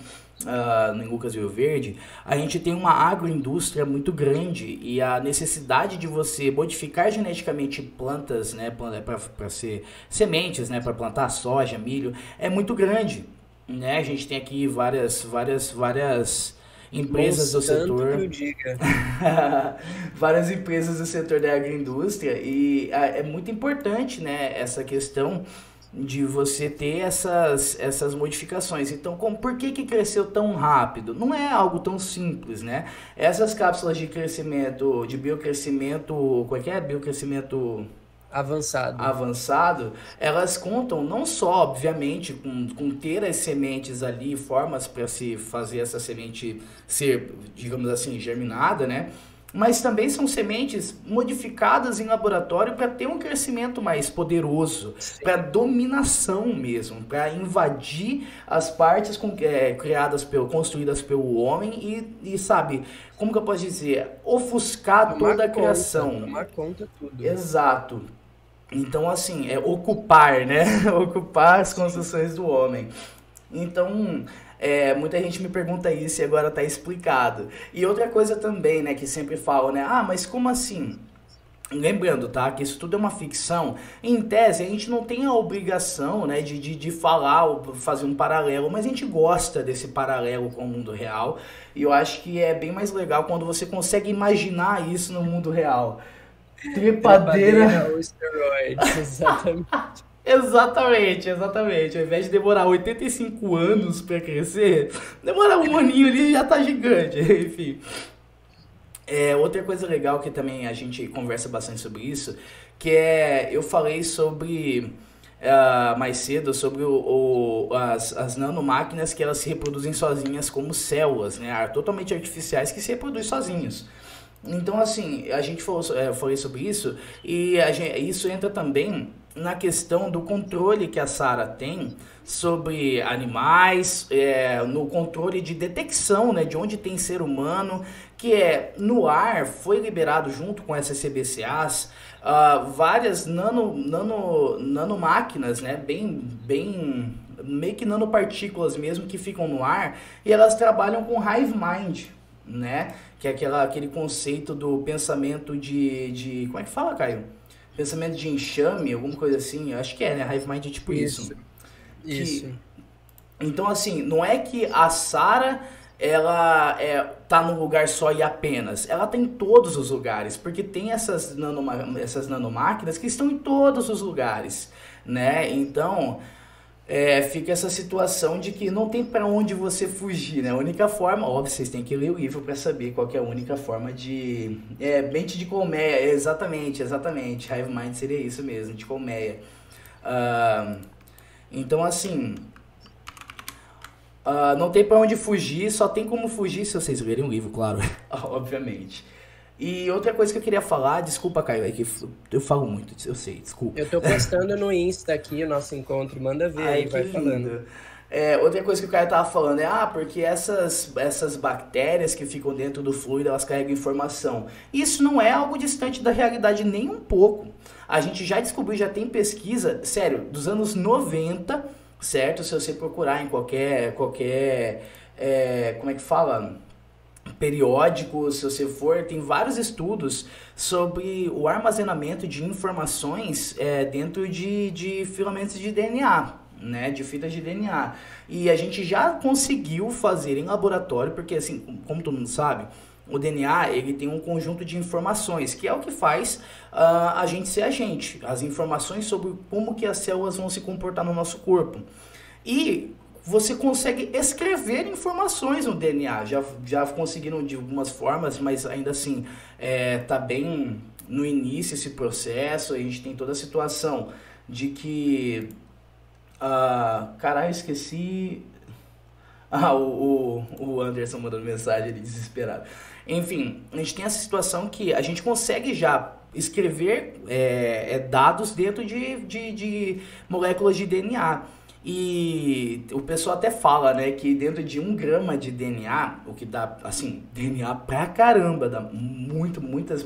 em Lucas Rio Verde, a gente tem uma agroindústria muito grande e a necessidade de você modificar geneticamente plantas, né, para ser sementes, né, para plantar soja, milho, é muito grande, né? A gente tem aqui várias empresas do setor, várias empresas do setor da agroindústria e é muito importante, né, essa questão de você ter essas modificações. Então, por que cresceu tão rápido? Não é algo tão simples, né? Essas cápsulas de crescimento, de biocrescimento, como é que é? Biocrescimento avançado, elas contam não só, obviamente, com ter as sementes ali, formas para se fazer essa semente ser, digamos assim, germinada, né? Mas também são sementes modificadas em laboratório para ter um crescimento mais poderoso, para dominação mesmo, para invadir as partes construídas pelo homem e sabe, como que eu posso dizer, ofuscar toda a criação. Tomar conta tudo. Exato. Então, assim, ocupar, né? Ocupar as construções do homem. Então, muita gente me pergunta isso e agora tá explicado. E outra coisa também, né, que sempre falam, né? Ah, mas como assim? Lembrando, tá, que isso tudo é uma ficção. Em tese, a gente não tem a obrigação, né, de falar ou fazer um paralelo, mas a gente gosta desse paralelo com o mundo real. E eu acho que é bem mais legal quando você consegue imaginar isso no mundo real. Trepadeira ou esteroides, exatamente. Exatamente. Ao invés de demorar 85 anos pra crescer, demora um aninho ali e já tá gigante. Enfim. Outra coisa legal que também a gente conversa bastante sobre isso, que eu falei sobre mais cedo, sobre as nanomáquinas que elas se reproduzem sozinhas como células, né? Totalmente artificiais que se reproduzem sozinhos. Então, assim, a gente eu falei sobre isso e isso entra também na questão do controle que a Sara tem sobre animais, no controle de detecção, né, de onde tem ser humano, que no ar foi liberado junto com essas CBCAs várias nanomáquinas, né, bem meio que nanopartículas mesmo que ficam no ar e elas trabalham com hive mind, né? Que é aquele conceito do pensamento de... Como é que fala, Caio? Pensamento de enxame, alguma coisa assim. Eu acho que né? Hive Mind é tipo isso. Então, assim, não é que a Sara, ela tá num lugar só e apenas. Ela tá em todos os lugares, porque tem essas nanomáquinas que estão em todos os lugares, né? Então... fica essa situação de que não tem para onde você fugir, né? A única forma, óbvio, vocês têm que ler o livro para saber qual que é a única forma de... mente de colmeia, exatamente, Hive Mind seria isso mesmo, de colmeia. Então, assim, não tem para onde fugir, só tem como fugir se vocês lerem o livro, claro, obviamente. E outra coisa que eu queria falar, desculpa, Caio, é que eu falo muito, eu sei, desculpa. Eu tô postando no Insta aqui o nosso encontro, manda ver aí, vai falando. Outra coisa que o Caio tava falando porque essas bactérias que ficam dentro do fluido, elas carregam informação. Isso não é algo distante da realidade nem um pouco. A gente já descobriu, já tem pesquisa, sério, dos anos 90, certo? Se você procurar em qualquer como é que fala... periódico, se você for, tem vários estudos sobre o armazenamento de informações dentro de filamentos de DNA, né, de fitas de DNA. E a gente já conseguiu fazer em laboratório, porque assim, como todo mundo sabe, o DNA ele tem um conjunto de informações, que é o que faz a gente ser a gente, as informações sobre como que as células vão se comportar no nosso corpo. E você consegue escrever informações no DNA. Já conseguiram de algumas formas, mas ainda assim tá bem no início esse processo. A gente tem toda a situação de que... caralho, esqueci... o Anderson mandando mensagem ali, desesperado. Enfim, a gente tem essa situação que a gente consegue já escrever dados dentro de moléculas de DNA. E o pessoal até fala, né, que dentro de 1 grama de DNA, o que dá, assim, DNA pra caramba, dá muitas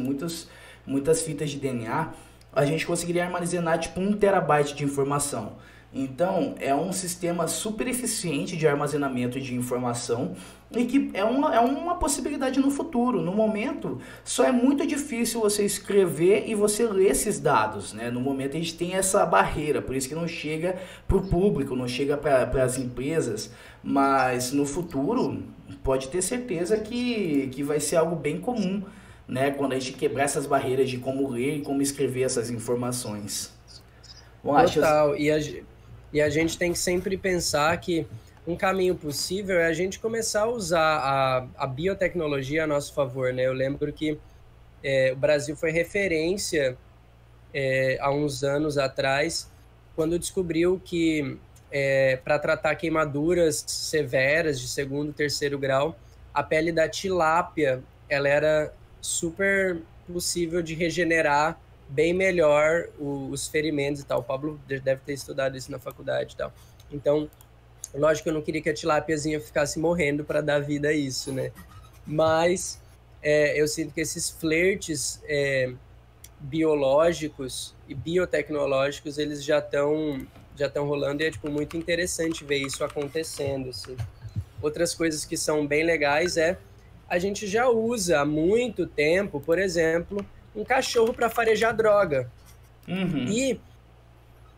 fitas de DNA, a gente conseguiria armazenar tipo 1 terabyte de informação. Então, é um sistema super eficiente de armazenamento de informação e que é uma possibilidade no futuro. No momento, só é muito difícil você escrever e você ler esses dados, né? No momento, a gente tem essa barreira, por isso que não chega para o público, não chega para as empresas, mas no futuro, pode ter certeza que vai ser algo bem comum, né? Quando a gente quebrar essas barreiras de como ler e como escrever essas informações. Bom, Total. E a gente tem que sempre pensar que um caminho possível é a gente começar a usar a biotecnologia a nosso favor, né? Eu lembro que o Brasil foi referência há uns anos atrás, quando descobriu que para tratar queimaduras severas de 2º, 3º grau, a pele da tilápia ela era super possível de regenerar bem melhor os ferimentos e tal. O Pablo deve ter estudado isso na faculdade e tal. Então, lógico que eu não queria que a tilápiazinha ficasse morrendo para dar vida a isso, né? Mas eu sinto que esses flertes biológicos e biotecnológicos, eles já estão rolando e é tipo, muito interessante ver isso acontecendo, assim. Outras coisas que são bem legais a gente já usa há muito tempo, por exemplo, um cachorro para farejar droga. Uhum. E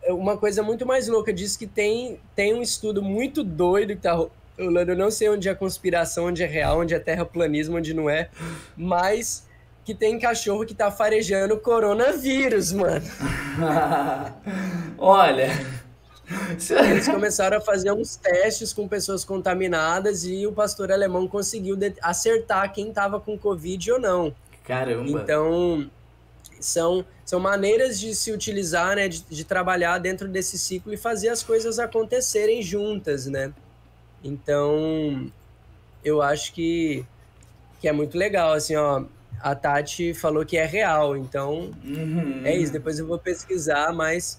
uma coisa muito mais louca disso que tem um estudo muito doido que tá rolando, eu não sei onde é conspiração, onde é real, onde é terraplanismo, onde não é, mas que tem cachorro que tá farejando coronavírus, mano. Olha... Eles começaram a fazer uns testes com pessoas contaminadas e o pastor alemão conseguiu acertar quem estava com Covid ou não. Caramba! Então, são maneiras de se utilizar, né, de trabalhar dentro desse ciclo e fazer as coisas acontecerem juntas, né? Então, eu acho que é muito legal, assim, ó, a Tati falou que é real, então é isso, depois eu vou pesquisar, mas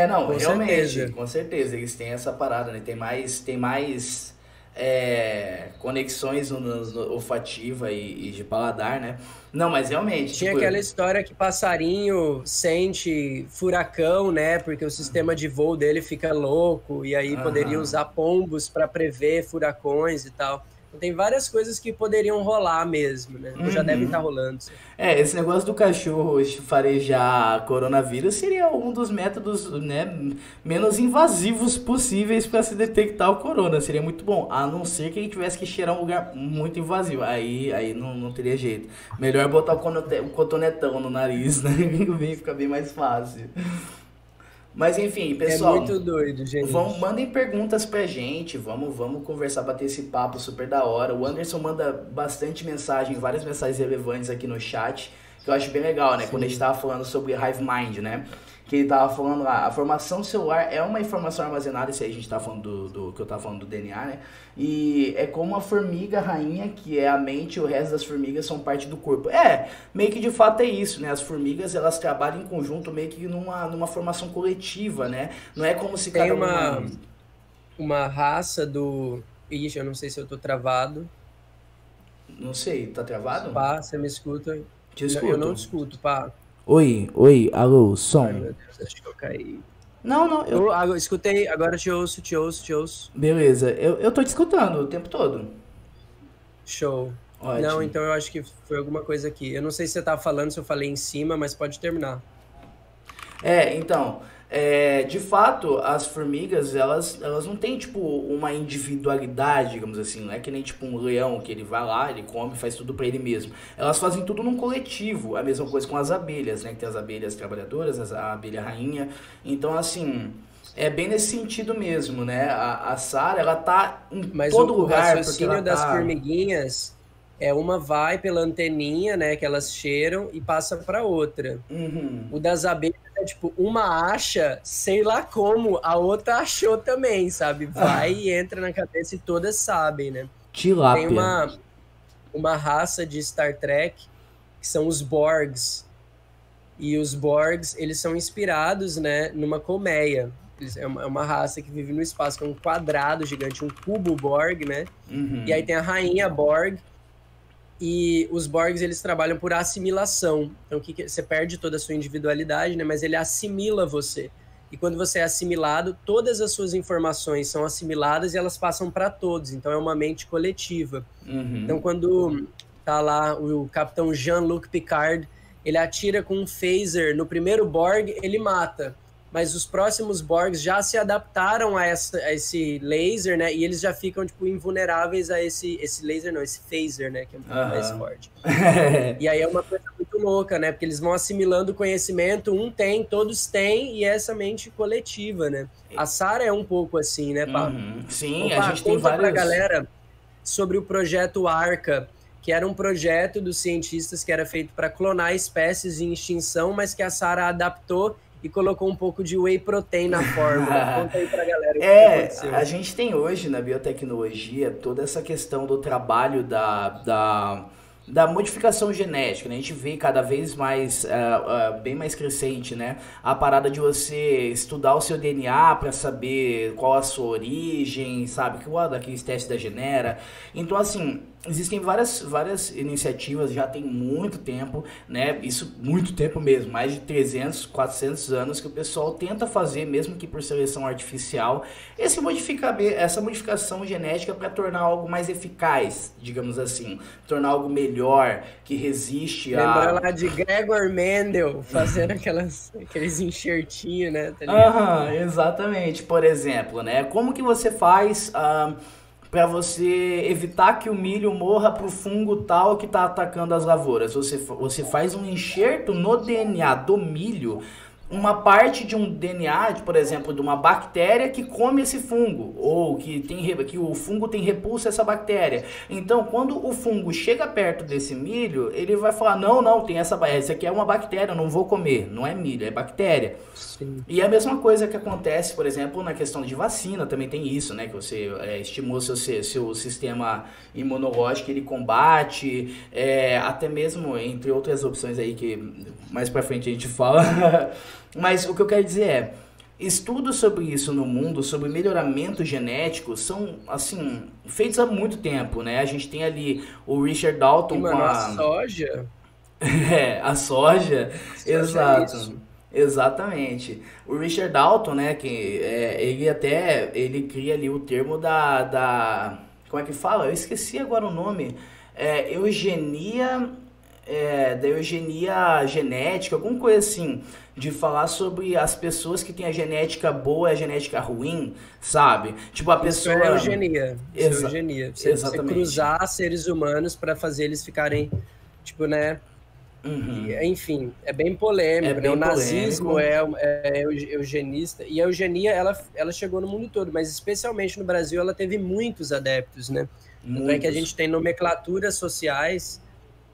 não, com realmente, certeza. com certeza, eles têm essa parada, né? Tem mais conexões no olfativa e de paladar, né? Não, mas realmente, Tinha tipo... aquela história que passarinho sente furacão, né? Porque o sistema de voo dele fica louco, e aí poderia usar pombos para prever furacões e tal. Então, tem várias coisas que poderiam rolar mesmo, né? Ou já devem estar rolando. Esse negócio do cachorro farejar coronavírus seria um dos métodos, né, menos invasivos possíveis para se detectar o corona. Seria muito bom, a não ser que ele tivesse que cheirar um lugar muito invasivo. Aí não teria jeito. Melhor botar o cotonetão no nariz, né? Fica bem mais fácil. Mas enfim, pessoal, É muito doido, gente. mandem perguntas pra gente, vamos conversar, bater esse papo super da hora. O Anderson manda bastante mensagem, várias mensagens relevantes aqui no chat, que eu acho bem legal, né? Sim. Quando a gente tava falando sobre Hive Mind, né? Que ele tava falando lá, a formação celular é uma informação armazenada, isso aí a gente tá falando do que eu tava falando do DNA, né? E é como a formiga rainha, que é a mente, e o resto das formigas são parte do corpo. Meio que de fato é isso, né? As formigas, elas trabalham em conjunto meio que numa formação coletiva, né? Não é como se tem uma raça do... Ixi, eu não sei se eu tô travado. Não sei, tá travado? Pá, você me escuta? Te escuto. Eu não te escuto, pá. Oi, alô, som. Ai, meu Deus, acho que eu caí. Não, eu escutei, agora te ouço. Beleza, eu tô te escutando o tempo todo. Show. Ótimo. Não, então eu acho que foi alguma coisa aqui. Eu não sei se você tá falando, se eu falei em cima, mas pode terminar. Então, de fato, as formigas, elas não têm, tipo, uma individualidade, digamos assim. Não é que nem, tipo, um leão, que ele vai lá, ele come, faz tudo pra ele mesmo. Elas fazem tudo num coletivo. A mesma coisa com as abelhas, né? Que tem as abelhas trabalhadoras, a abelha rainha. Então, assim, É bem nesse sentido mesmo, né? A Sarah, ela tá em Mas todo o lugar porque ela raciocínio das tá... formiguinhas é uma vai pela anteninha, né, que elas cheiram e passa para outra. Uhum. O das abelhas é tipo, uma acha, sei lá como, a outra achou também, sabe? Vai e entra na cabeça e todas sabem, né? Tem Tilápia. uma raça de Star Trek que são os Borgs. E os Borgs, eles são inspirados, né, numa colmeia. É uma raça que vive no espaço, que é um quadrado gigante, um cubo Borg, né? Uhum. E aí tem a rainha Borg, e os Borgs, eles trabalham por assimilação. Então, você perde toda a sua individualidade, né? Mas ele assimila você. E quando você é assimilado, todas as suas informações são assimiladas e elas passam para todos. Então, é uma mente coletiva. Uhum. Então, quando tá lá o capitão Jean-Luc Picard, ele atira com um phaser no primeiro Borg, ele mata. Mas os próximos Borgs já se adaptaram a esse laser, né? E eles já ficam, tipo, invulneráveis a esse laser, não, esse phaser, né? Que é um pouco mais forte. E aí é uma coisa muito louca, né? Porque eles vão assimilando conhecimento, um tem, todos têm, e essa mente coletiva, né? A Sarah é um pouco assim, né, Pablo? Uhum. Sim, Opa, a gente tem conta pra vários... galera sobre o projeto Arca, que era um projeto dos cientistas que era feito para clonar espécies em extinção, mas que a Sarah adaptou e colocou um pouco de whey protein na fórmula. Conta aí pra galera o que aconteceu. A gente tem hoje na biotecnologia toda essa questão do trabalho da modificação genética, né? A gente vê cada vez mais, bem mais crescente, né? A parada de você estudar o seu DNA para saber qual a sua origem, sabe? Qual daqueles testes da Genera. Então, assim, existem várias iniciativas, já tem muito tempo, né? Isso, muito tempo mesmo, mais de 300, 400 anos que o pessoal tenta fazer, mesmo que por seleção artificial, essa modificação genética para tornar algo mais eficaz, digamos assim, tornar algo melhor, que resiste a... Lembrou lá de Gregor Mendel fazendo aqueles enxertinhos, né? Tá exatamente. Por exemplo, né? Como que você faz... para você evitar que o milho morra pro fungo tal que está atacando as lavouras. Você faz um enxerto no DNA do milho, uma parte de um DNA, por exemplo, de uma bactéria que come esse fungo, ou que o fungo tem repulsa a essa bactéria. Então, quando o fungo chega perto desse milho, ele vai falar, não, tem essa aqui é uma bactéria, eu não vou comer. Não é milho, é bactéria. Sim. E a mesma coisa que acontece, por exemplo, na questão de vacina, também tem isso, né? Que você estimula seu sistema imunológico, ele combate, até mesmo entre outras opções aí que mais pra frente a gente fala. Mas o que eu quero dizer é, estudos sobre isso no mundo, sobre melhoramento genético, são, assim, feitos há muito tempo, né? A gente tem ali o Richard Dalton e, mano, a soja... a soja, exato. É isso. Exatamente. O Richard Dalton, né, que ele cria ali o termo como é que fala? Eu esqueci agora o nome. Eugenia, da eugenia genética, alguma coisa assim, de falar sobre as pessoas que têm a genética boa e a genética ruim, sabe? Tipo, a pessoa... Isso é eugenia. Isso é eugenia. Você cruzar seres humanos para fazer eles ficarem, tipo, né... Uhum. Enfim, é bem polêmico, né? O nazismo é eugenista, e a eugenia ela chegou no mundo todo, mas especialmente no Brasil ela teve muitos adeptos, né? Tanto é que a gente tem nomenclaturas sociais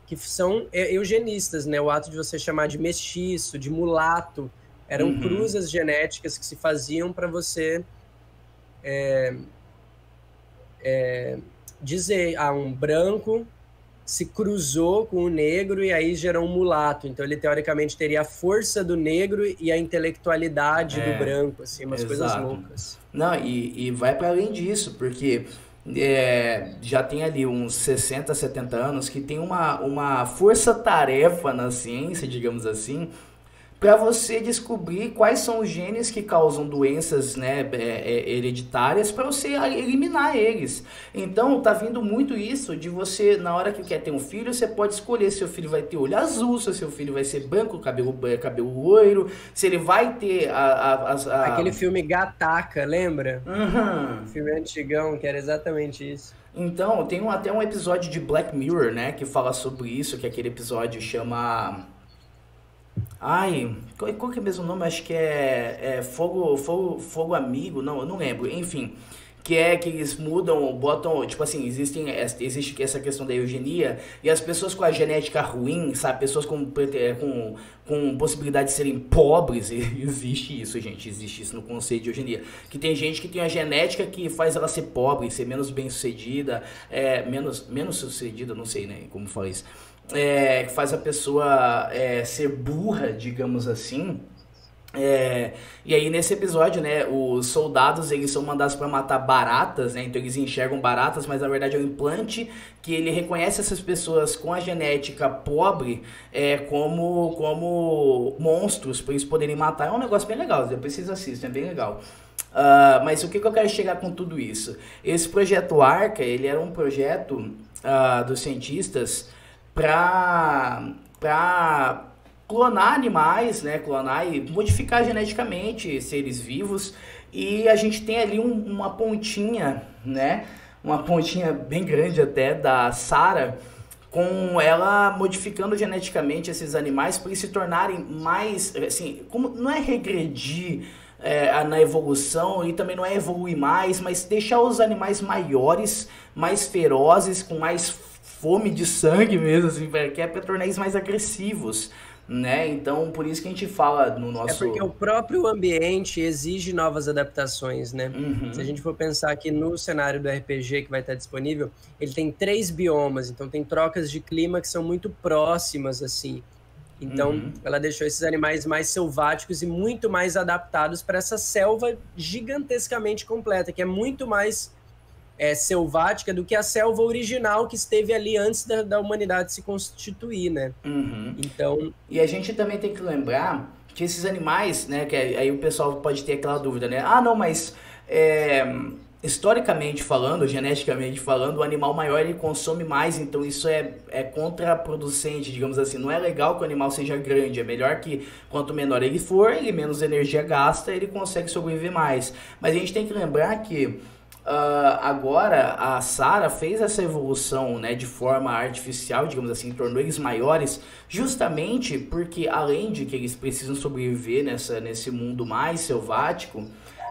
que são eugenistas, né? O ato de você chamar de mestiço, de mulato, eram cruzas genéticas que se faziam para você dizer, um branco se cruzou com o negro e aí gerou um mulato. Então ele teoricamente teria a força do negro e a intelectualidade do branco, assim, umas coisas loucas. Não, e vai para além disso, porque já tem ali uns 60, 70 anos que tem uma força-tarefa na ciência, digamos assim, para você descobrir quais são os genes que causam doenças, né, hereditárias, para você eliminar eles. Então tá vindo muito isso de você, na hora que quer ter um filho, você pode escolher se seu filho vai ter olho azul, se seu filho vai ser branco, cabelo loiro, se ele vai ter aquele filme Gataca, lembra? Uhum. Filme antigão, que era exatamente isso. Então, tem até um episódio de Black Mirror, né, que fala sobre isso, que aquele episódio chama... Ai, qual que é mesmo o nome? Acho que é Fogo Amigo, não, eu não lembro. Enfim, que é que eles mudam, botam, tipo assim, existe essa questão da eugenia e as pessoas com a genética ruim, sabe? Pessoas com possibilidade de serem pobres, existe isso, gente, existe isso no conceito de eugenia. Que tem gente que tem a genética que faz ela ser pobre, ser menos bem-sucedida, menos sucedida, não sei, né, como fala isso. Que faz a pessoa ser burra, digamos assim. E aí nesse episódio, né, os soldados eles são mandados para matar baratas, né, então eles enxergam baratas, mas na verdade é um implante que ele reconhece essas pessoas com a genética pobre como monstros para eles poderem matar. É um negócio bem legal, depois vocês assistem, é bem legal. Mas o que eu quero chegar com tudo isso? Esse projeto Arca, ele era um projeto dos cientistas para clonar animais, né? Clonar e modificar geneticamente seres vivos. E a gente tem ali uma pontinha, né? Uma pontinha bem grande até da Sarah, com ela modificando geneticamente esses animais para eles se tornarem mais, assim, como não é regredir na evolução e também não é evoluir mais, mas deixar os animais maiores, mais ferozes, com mais fome de sangue mesmo, assim, que é para tornar eles mais agressivos, né? Então, por isso que a gente fala no É porque nosso... o próprio ambiente exige novas adaptações, né? Se a Uhum, gente for pensar aqui no cenário do RPG que vai estar disponível, ele tem 3 biomas, então tem trocas de clima que são muito próximas, assim. Então, uhum. ela deixou esses animais mais selváticos e muito mais adaptados para essa selva gigantescamente completa, que é muito mais selvática do que a selva original que esteve ali antes da humanidade se constituir, né? Uhum. Então, E a gente também tem que lembrar que esses animais, né, que aí o pessoal pode ter aquela dúvida, né? Ah, não, mas historicamente falando, geneticamente falando, o animal maior ele consome mais, então isso é contraproducente, digamos assim. Não é legal que o animal seja grande, é melhor que quanto menor ele for, ele menos energia gasta, ele consegue sobreviver mais. Mas a gente tem que lembrar que agora a Sarah fez essa evolução, né, de forma artificial, digamos assim, tornou eles maiores, justamente porque além de que eles precisam sobreviver nesse mundo mais selvático,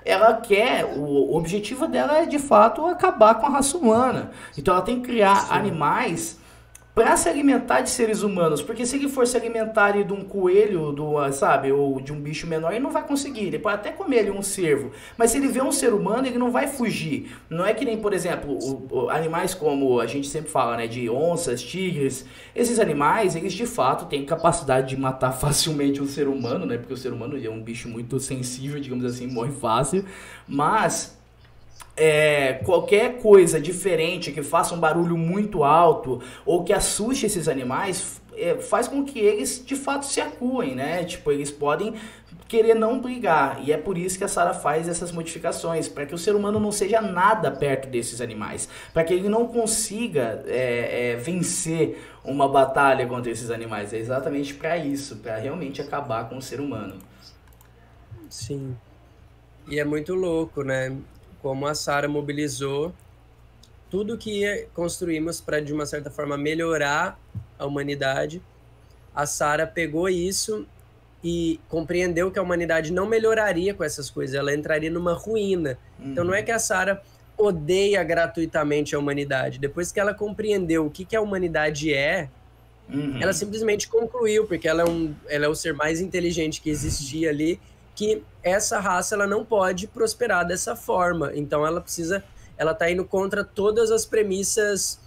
ela quer, o objetivo dela é de fato acabar com a raça humana. Então ela tem que criar sim. animais para se alimentar de seres humanos, porque se ele for se alimentar ali de um coelho, sabe, ou de um bicho menor, ele não vai conseguir, ele pode até comer ali um cervo, mas se ele vê um ser humano, ele não vai fugir. Não é que nem, por exemplo, animais como a gente sempre fala, né, de onças, tigres, esses animais, eles de fato têm capacidade de matar facilmente um ser humano, né, porque o ser humano é um bicho muito sensível, digamos assim, morre fácil, mas qualquer coisa diferente que faça um barulho muito alto ou que assuste esses animais faz com que eles de fato se acuem, né? Tipo, eles podem querer não brigar e é por isso que a Sarah faz essas modificações para que o ser humano não seja nada perto desses animais, para que ele não consiga vencer uma batalha contra esses animais. É exatamente para isso, para realmente acabar com o ser humano. Sim. E é muito louco, né? Como a Sarah mobilizou tudo que construímos para, de uma certa forma, melhorar a humanidade. A Sarah pegou isso e compreendeu que a humanidade não melhoraria com essas coisas, ela entraria numa ruína. Então não é que a Sarah odeia gratuitamente a humanidade. Depois que ela compreendeu o que a humanidade ela Uhum. simplesmente concluiu, porque ela é o ser mais inteligente que existia ali, que essa raça ela não pode prosperar dessa forma. Então ela está indo contra todas as premissas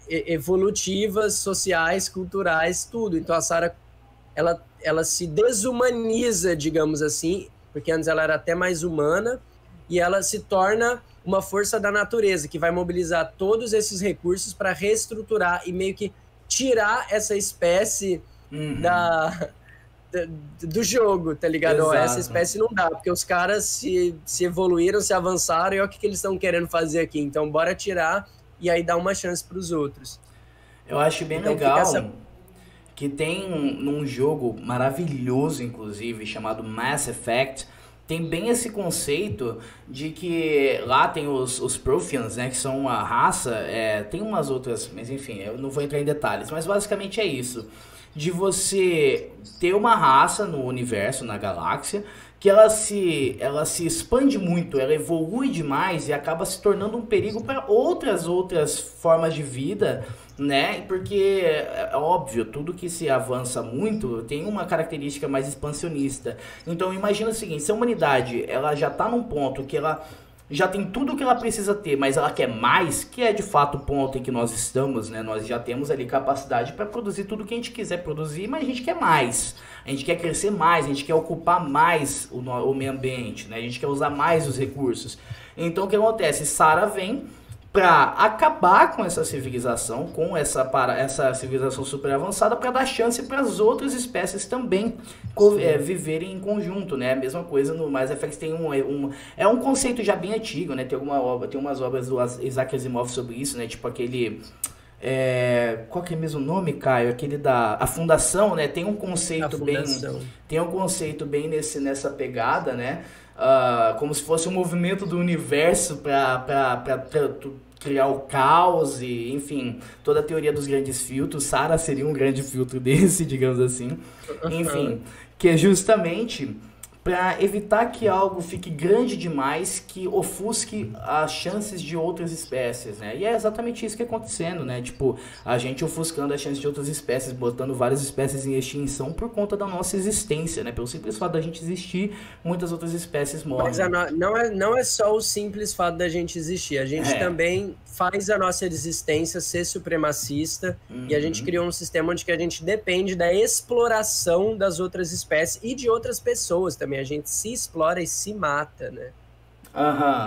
evolutivas, sociais, culturais, tudo. Então a Sarah ela se desumaniza, digamos assim, porque antes ela era até mais humana, e ela se torna uma força da natureza que vai mobilizar todos esses recursos para reestruturar e meio que tirar essa espécie Uhum. da, do jogo, tá ligado? Ó, essa Exato. espécie não dá, porque os caras se evoluíram, se avançaram, e olha o que eles estão querendo fazer aqui. Então, bora tirar e aí dar uma chance para os outros. Eu acho bem Então, fica essa. legal que tem num jogo maravilhoso, inclusive, chamado Mass Effect, tem bem esse conceito de que lá tem os Protheans, né, que são uma raça, tem umas outras, mas enfim, eu não vou entrar em detalhes, mas basicamente é isso. de você ter uma raça no universo, na galáxia, que ela se expande muito, ela evolui demais e acaba se tornando um perigo para outras formas de vida, né? Porque é óbvio, tudo que se avança muito tem uma característica mais expansionista. Então imagina o seguinte, se a humanidade ela já está num ponto que ela já tem tudo o que ela precisa ter, mas ela quer mais, que é de fato o ponto em que nós estamos, né? Nós já temos ali capacidade para produzir tudo que a gente quiser produzir, mas a gente quer mais. A gente quer crescer mais, a gente quer ocupar mais o meio ambiente, né? A gente quer usar mais os recursos. Então o que acontece? Sarah vem para acabar com essa civilização, com essa civilização super avançada, para dar chance para as outras espécies também viverem em conjunto, né? A mesma coisa no Mass Effect tem é um conceito já bem antigo, né? Tem umas obras do Isaac Asimov sobre isso, né? Tipo aquele qual que é mesmo o nome, Caio? Aquele a Fundação, né? Tem um conceito bem nessa pegada, né? Como se fosse um movimento do universo para criar o caos e, enfim, toda a teoria dos grandes filtros. Sarah seria um grande filtro desse, digamos assim. Enfim, que é justamente para evitar que algo fique grande demais, que ofusque as chances de outras espécies, né? E é exatamente isso que é acontecendo, né? Tipo, a gente ofuscando as chances de outras espécies, botando várias espécies em extinção por conta da nossa existência, né? Pelo simples fato da gente existir, muitas outras espécies morrem. Mas não é só o simples fato da gente existir, a gente também faz a nossa existência ser supremacista e a gente criou um sistema onde que a gente depende da exploração das outras espécies e de outras pessoas também. A gente se explora e se mata, né?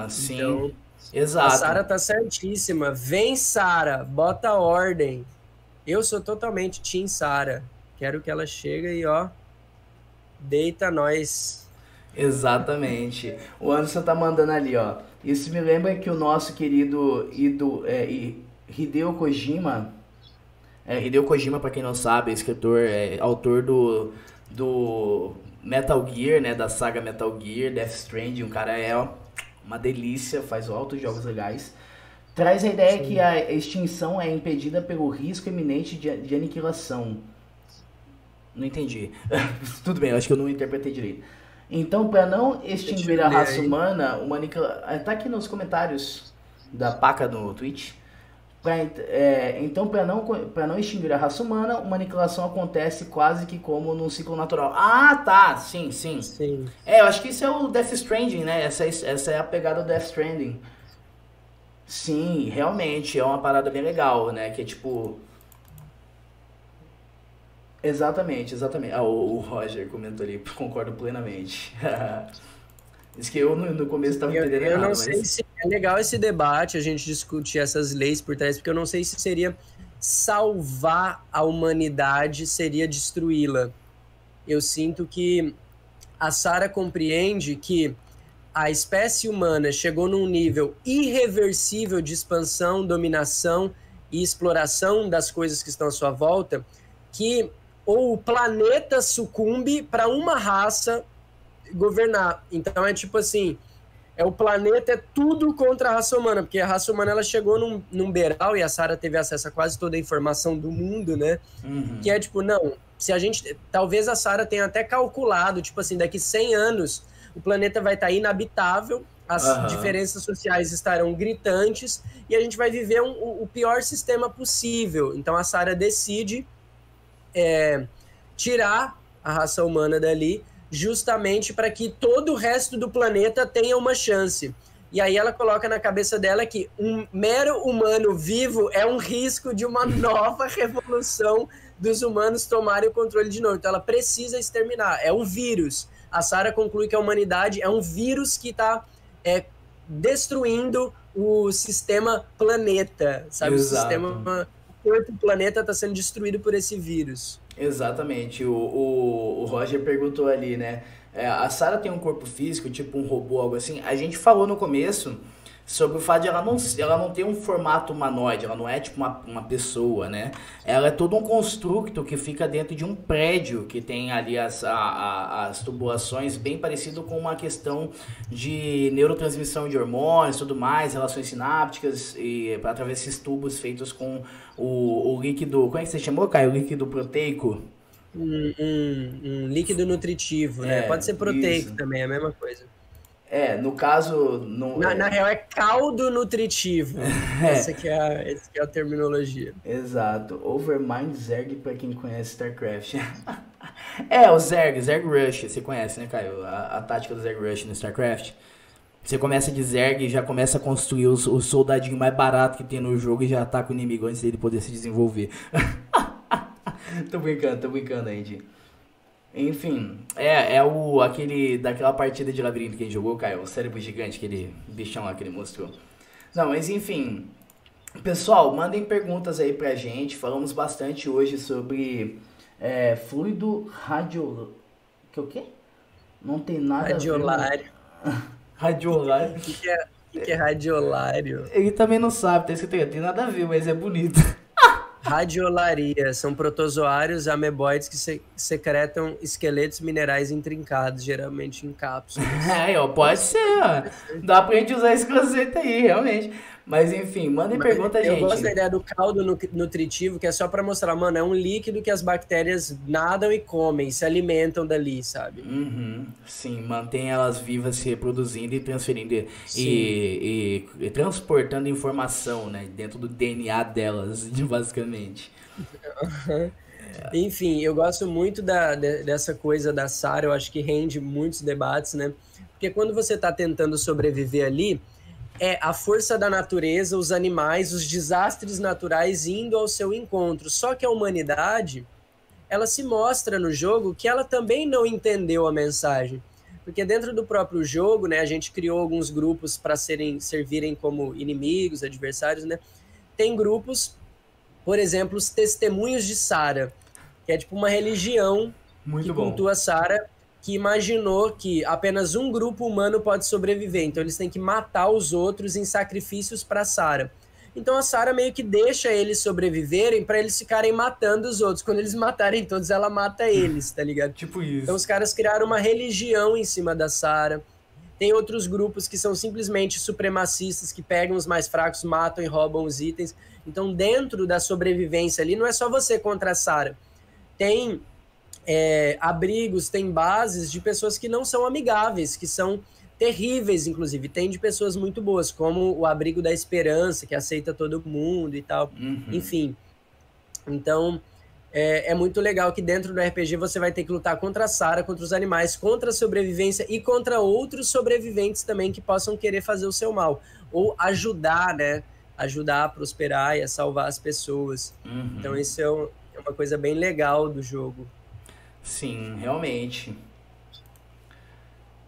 Sim. Então, exato. A Sarah tá certíssima. Vem, Sarah, bota ordem. Eu sou totalmente Team Sarah. Quero que ela chegue e, ó, deita nós. Exatamente. O Anderson tá mandando ali, ó. Isso me lembra que o nosso querido Hideo Kojima, Hideo Kojima, pra quem não sabe, é escritor, autor do Metal Gear, né, da saga Metal Gear, Death Stranding, o cara é uma delícia, faz altos jogos legais. Traz a ideia que a extinção é impedida pelo risco iminente de aniquilação. Não entendi. Tudo bem, eu acho que eu não interpretei direito. Então, para não extinguir a raça humana, tá aqui nos comentários da Paca no Twitch. Então, para não extinguir a raça humana, uma aniquilação acontece quase que como num ciclo natural. Ah, tá, sim. Eu acho que isso é o Death Stranding, né? Essa é a pegada do Death Stranding. Sim, realmente, é uma parada bem legal, né? Que é tipo... Exatamente. O Roger comentou ali, concordo plenamente. Isso que eu no começo estava entendendo errado. Eu não sei se é legal esse debate, a gente discutir essas leis por trás, porque eu não sei se seria salvar a humanidade, seria destruí-la. Eu sinto que a Sarah compreende que a espécie humana chegou num nível irreversível de expansão, dominação e exploração das coisas que estão à sua volta, que ou o planeta sucumbe para uma raça governar. Então é tipo assim, o planeta é tudo contra a raça humana, porque a raça humana ela chegou num beiral, e a Sarah teve acesso a quase toda a informação do mundo, né? Que é tipo, não, se a gente, talvez a Sarah tenha até calculado, tipo assim, daqui 100 anos o planeta vai estar inabitável, as diferenças sociais estarão gritantes e a gente vai viver o pior sistema possível. Então a Sarah decide tirar a raça humana dali, justamente para que todo o resto do planeta tenha uma chance. E aí ela coloca na cabeça dela que um mero humano vivo é um risco de uma nova revolução dos humanos tomarem o controle de novo. Então ela precisa exterminar. É um vírus. A Sarah conclui que a humanidade é um vírus que está destruindo o sistema planeta, sabe? Exato. O sistema... O planeta está sendo destruído por esse vírus. Exatamente. O Roger perguntou ali, né? A Sarah tem um corpo físico, tipo um robô, algo assim. A gente falou no começo sobre o fato de ela não ter um formato humanoide, ela não é tipo uma pessoa, né? Ela é todo um construto que fica dentro de um prédio que tem ali as tubulações, bem parecido com uma questão de neurotransmissão de hormônios, tudo mais, relações sinápticas, e através desses tubos feitos com o líquido, como é que você chamou, Caio? O líquido proteico? Um líquido nutritivo, né? Pode ser proteico Isso. também, é a mesma coisa. No caso, não, Na real é caldo nutritivo. é, Essa que é a terminologia. exato. Overmind Zerg, pra quem conhece StarCraft. O Zerg Rush, você conhece, né, Caio? A tática do Zerg Rush no StarCraft. Você começa de Zerg e já começa a construir o soldadinho mais barato que tem no jogo e já ataca o inimigo antes dele poder se desenvolver. Tô brincando, Andy. Enfim, aquele daquela partida de labirinto que a gente jogou, Caio, o cérebro gigante, aquele bichão lá que ele mostrou. Não, mas enfim, pessoal, mandem perguntas aí pra gente. Falamos bastante hoje sobre fluido radio... Que o quê? Não tem nada Radiolário. a ver. Radiolário. O que é radiolário? Ele também não sabe, tá escrito aí, tem nada a ver, mas é bonito. Radiolaria são protozoários ameboides que secretam esqueletos minerais intrincados, geralmente em cápsulas. Pode ser, ó. Dá pra gente usar esse conceito aí, realmente. Mas enfim, mandem pergunta, Eu gente. gosto da ideia do caldo nutritivo, que é só pra mostrar, mano, é um líquido que as bactérias nadam e comem, se alimentam dali, sabe? Sim, mantém elas vivas se reproduzindo e transferindo e transportando informação, né, dentro do DNA delas, basicamente. Enfim, eu gosto muito dessa coisa da Sarah, eu acho que rende muitos debates, né? Porque quando você tá tentando sobreviver ali, é a força da natureza, os animais, os desastres naturais indo ao seu encontro. Só que a humanidade, ela se mostra no jogo que ela também não entendeu a mensagem. Porque dentro do próprio jogo, né, a gente criou alguns grupos para servirem como inimigos, adversários, né? Tem grupos, por exemplo, os Testemunhos de Sarah, que é tipo uma religião que Muito bom. cultua Sarah, que imaginou que apenas um grupo humano pode sobreviver. Então eles têm que matar os outros em sacrifícios para Sarah. Então a Sarah meio que deixa eles sobreviverem para eles ficarem matando os outros. Quando eles matarem todos, ela mata eles, tá ligado? Tipo isso. Então os caras criaram uma religião em cima da Sarah. Tem outros grupos que são simplesmente supremacistas, que pegam os mais fracos, matam e roubam os itens. Então dentro da sobrevivência ali, não é só você contra a Sarah. Tem abrigos, tem bases de pessoas que não são amigáveis, que são terríveis, inclusive. Tem de pessoas muito boas, como o Abrigo da Esperança, que aceita todo mundo e tal. Enfim. Então, é muito legal que dentro do RPG você vai ter que lutar contra a Sarah, contra os animais, contra a sobrevivência e contra outros sobreviventes também que possam querer fazer o seu mal. Ou ajudar, né? Ajudar a prosperar e a salvar as pessoas. Então, isso é uma coisa bem legal do jogo. Sim, realmente.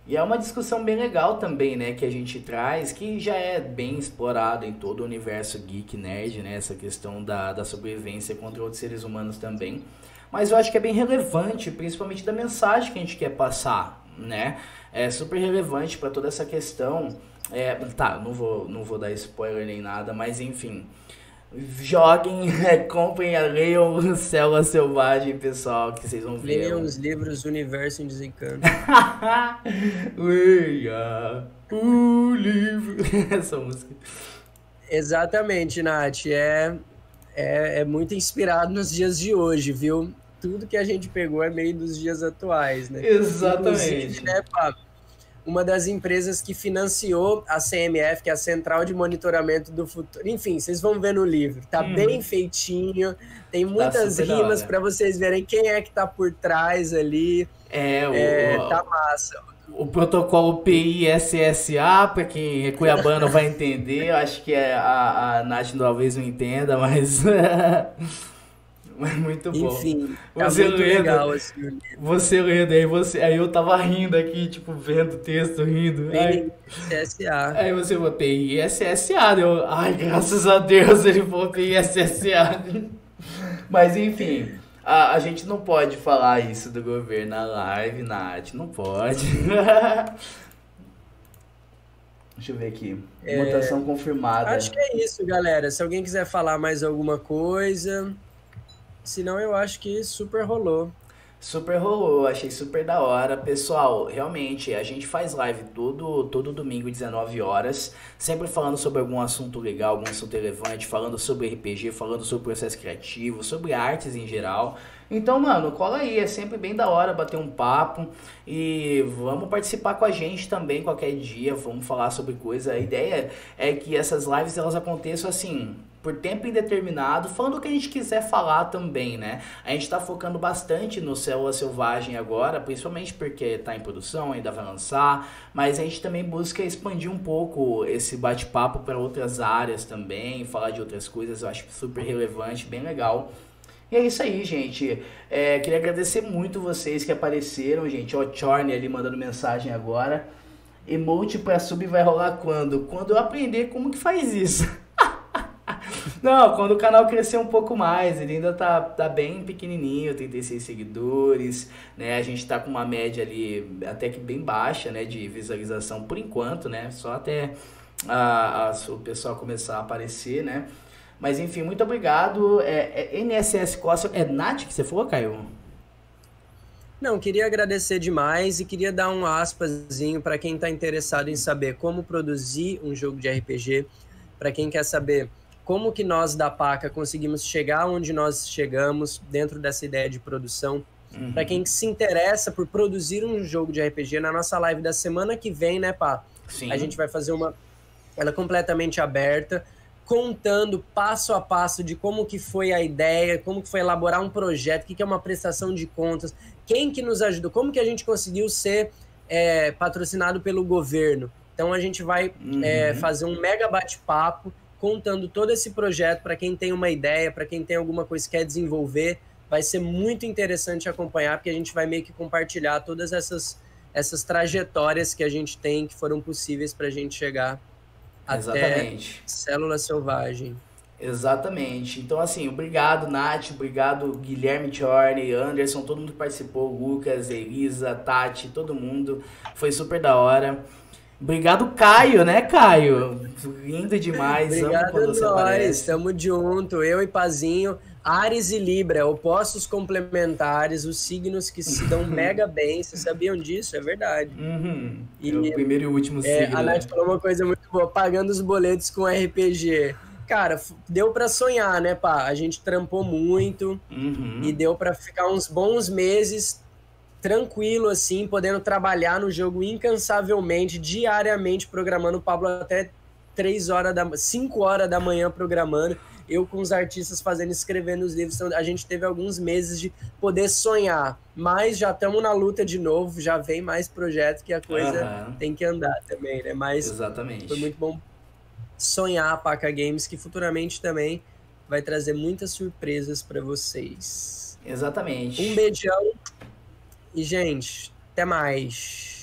E é uma discussão bem legal também, né, que a gente traz, que já é bem explorado em todo o universo geek nerd, né, essa questão da sobrevivência contra outros seres humanos também. Mas eu acho que é bem relevante, principalmente da mensagem que a gente quer passar, né? É super relevante para toda essa questão. Não vou dar spoiler nem nada, mas enfim. Joguem, comprem, leiam Célula Selvagem, pessoal, que vocês vão ver. Leiam os livros Universo em Desencanto. Leia o livro. Essa música. Exatamente, Nath. É muito inspirado nos dias de hoje, viu? Tudo que a gente pegou é meio dos dias atuais, né? Exatamente. Inclusive, né, Pá, uma das empresas que financiou a CMF, que é a Central de Monitoramento do Futuro. Enfim, vocês vão ver no livro. Tá bem feitinho, tem muitas rimas para vocês verem quem é que tá por trás ali. Tá massa. O protocolo PISSA, para quem é cuiabano vai entender. Eu acho que a Nath talvez não entenda, mas... Mas muito bom. Enfim, tá muito legal assim, o livro. Você lendo, aí eu tava rindo aqui, tipo, vendo o texto, rindo. PISSA. Aí você falou PISSA, ai, graças a Deus ele falou PISSA. Mas enfim, a gente não pode falar isso do governo na live, Nath, não pode. Deixa eu ver aqui. Votação confirmada. Acho que é isso, galera. Se alguém quiser falar mais alguma coisa, senão eu acho que super rolou. Super rolou, achei super da hora. Pessoal, realmente, a gente faz live todo domingo, 19 horas, sempre falando sobre algum assunto legal, algum assunto relevante, falando sobre RPG, falando sobre processo criativo, sobre artes em geral. Então, mano, cola aí, é sempre bem da hora bater um papo e vamos participar com a gente também qualquer dia, vamos falar sobre coisa. A ideia é que essas lives elas aconteçam assim, por tempo indeterminado, falando o que a gente quiser falar também, né? A gente tá focando bastante no Célula Selvagem agora, principalmente porque tá em produção, ainda vai lançar, mas a gente também busca expandir um pouco esse bate-papo para outras áreas também, falar de outras coisas, eu acho super relevante, bem legal. E é isso aí, gente. Queria agradecer muito vocês que apareceram, gente. Ó, o Chorny ali mandando mensagem agora. Emote pra sub vai rolar quando? Quando eu aprender como que faz isso. Não, quando o canal crescer um pouco mais, ele ainda tá bem pequenininho, 36 seguidores, né? A gente tá com uma média ali até que bem baixa, né, de visualização por enquanto, né? Só até o pessoal começar a aparecer, né? Mas enfim, muito obrigado. NSS Costa, é Nath que você falou, Caio? Não, queria agradecer demais e queria dar um aspasinho para quem está interessado em saber como produzir um jogo de RPG, para quem quer saber como que nós da PACA conseguimos chegar onde nós chegamos dentro dessa ideia de produção. Para quem se interessa por produzir um jogo de RPG, na nossa live da semana que vem, né, Pá? Sim. A gente vai fazer ela é completamente aberta, contando passo a passo de como que foi a ideia, como que foi elaborar um projeto, o que é uma prestação de contas, quem que nos ajudou, como que a gente conseguiu ser patrocinado pelo governo. Então a gente vai fazer um mega bate-papo contando todo esse projeto para quem tem uma ideia, para quem tem alguma coisa que quer desenvolver. Vai ser muito interessante acompanhar, porque a gente vai meio que compartilhar todas essas trajetórias que a gente tem, que foram possíveis para a gente chegar Exatamente. até Célula Selvagem. Exatamente. Então, assim, obrigado, Nath, obrigado, Guilherme Chorny, Anderson, todo mundo que participou, Lucas, Elisa, Tati, todo mundo. Foi super da hora. Obrigado, Caio, né, Caio? Lindo demais. Obrigado amo quando você aparece. Tamo junto, eu e Pazinho. Ares e Libra, opostos complementares, os signos que se dão mega bem. Vocês sabiam disso? É verdade. É o primeiro e o último signo. A Nath falou uma coisa muito boa, pagando os boletos com RPG. Cara, deu pra sonhar, né, pá? A gente trampou muito e deu pra ficar uns bons meses tranquilo, assim, podendo trabalhar no jogo incansavelmente, diariamente programando. O Pablo até 5 horas da manhã programando. Eu com os artistas escrevendo os livros. Então, a gente teve alguns meses de poder sonhar, mas já estamos na luta de novo, já vem mais projetos que a coisa tem que andar também, né? Mas exatamente. Foi muito bom sonhar a Paca Games, que futuramente também vai trazer muitas surpresas para vocês. Exatamente. Um beijão e, gente, até mais.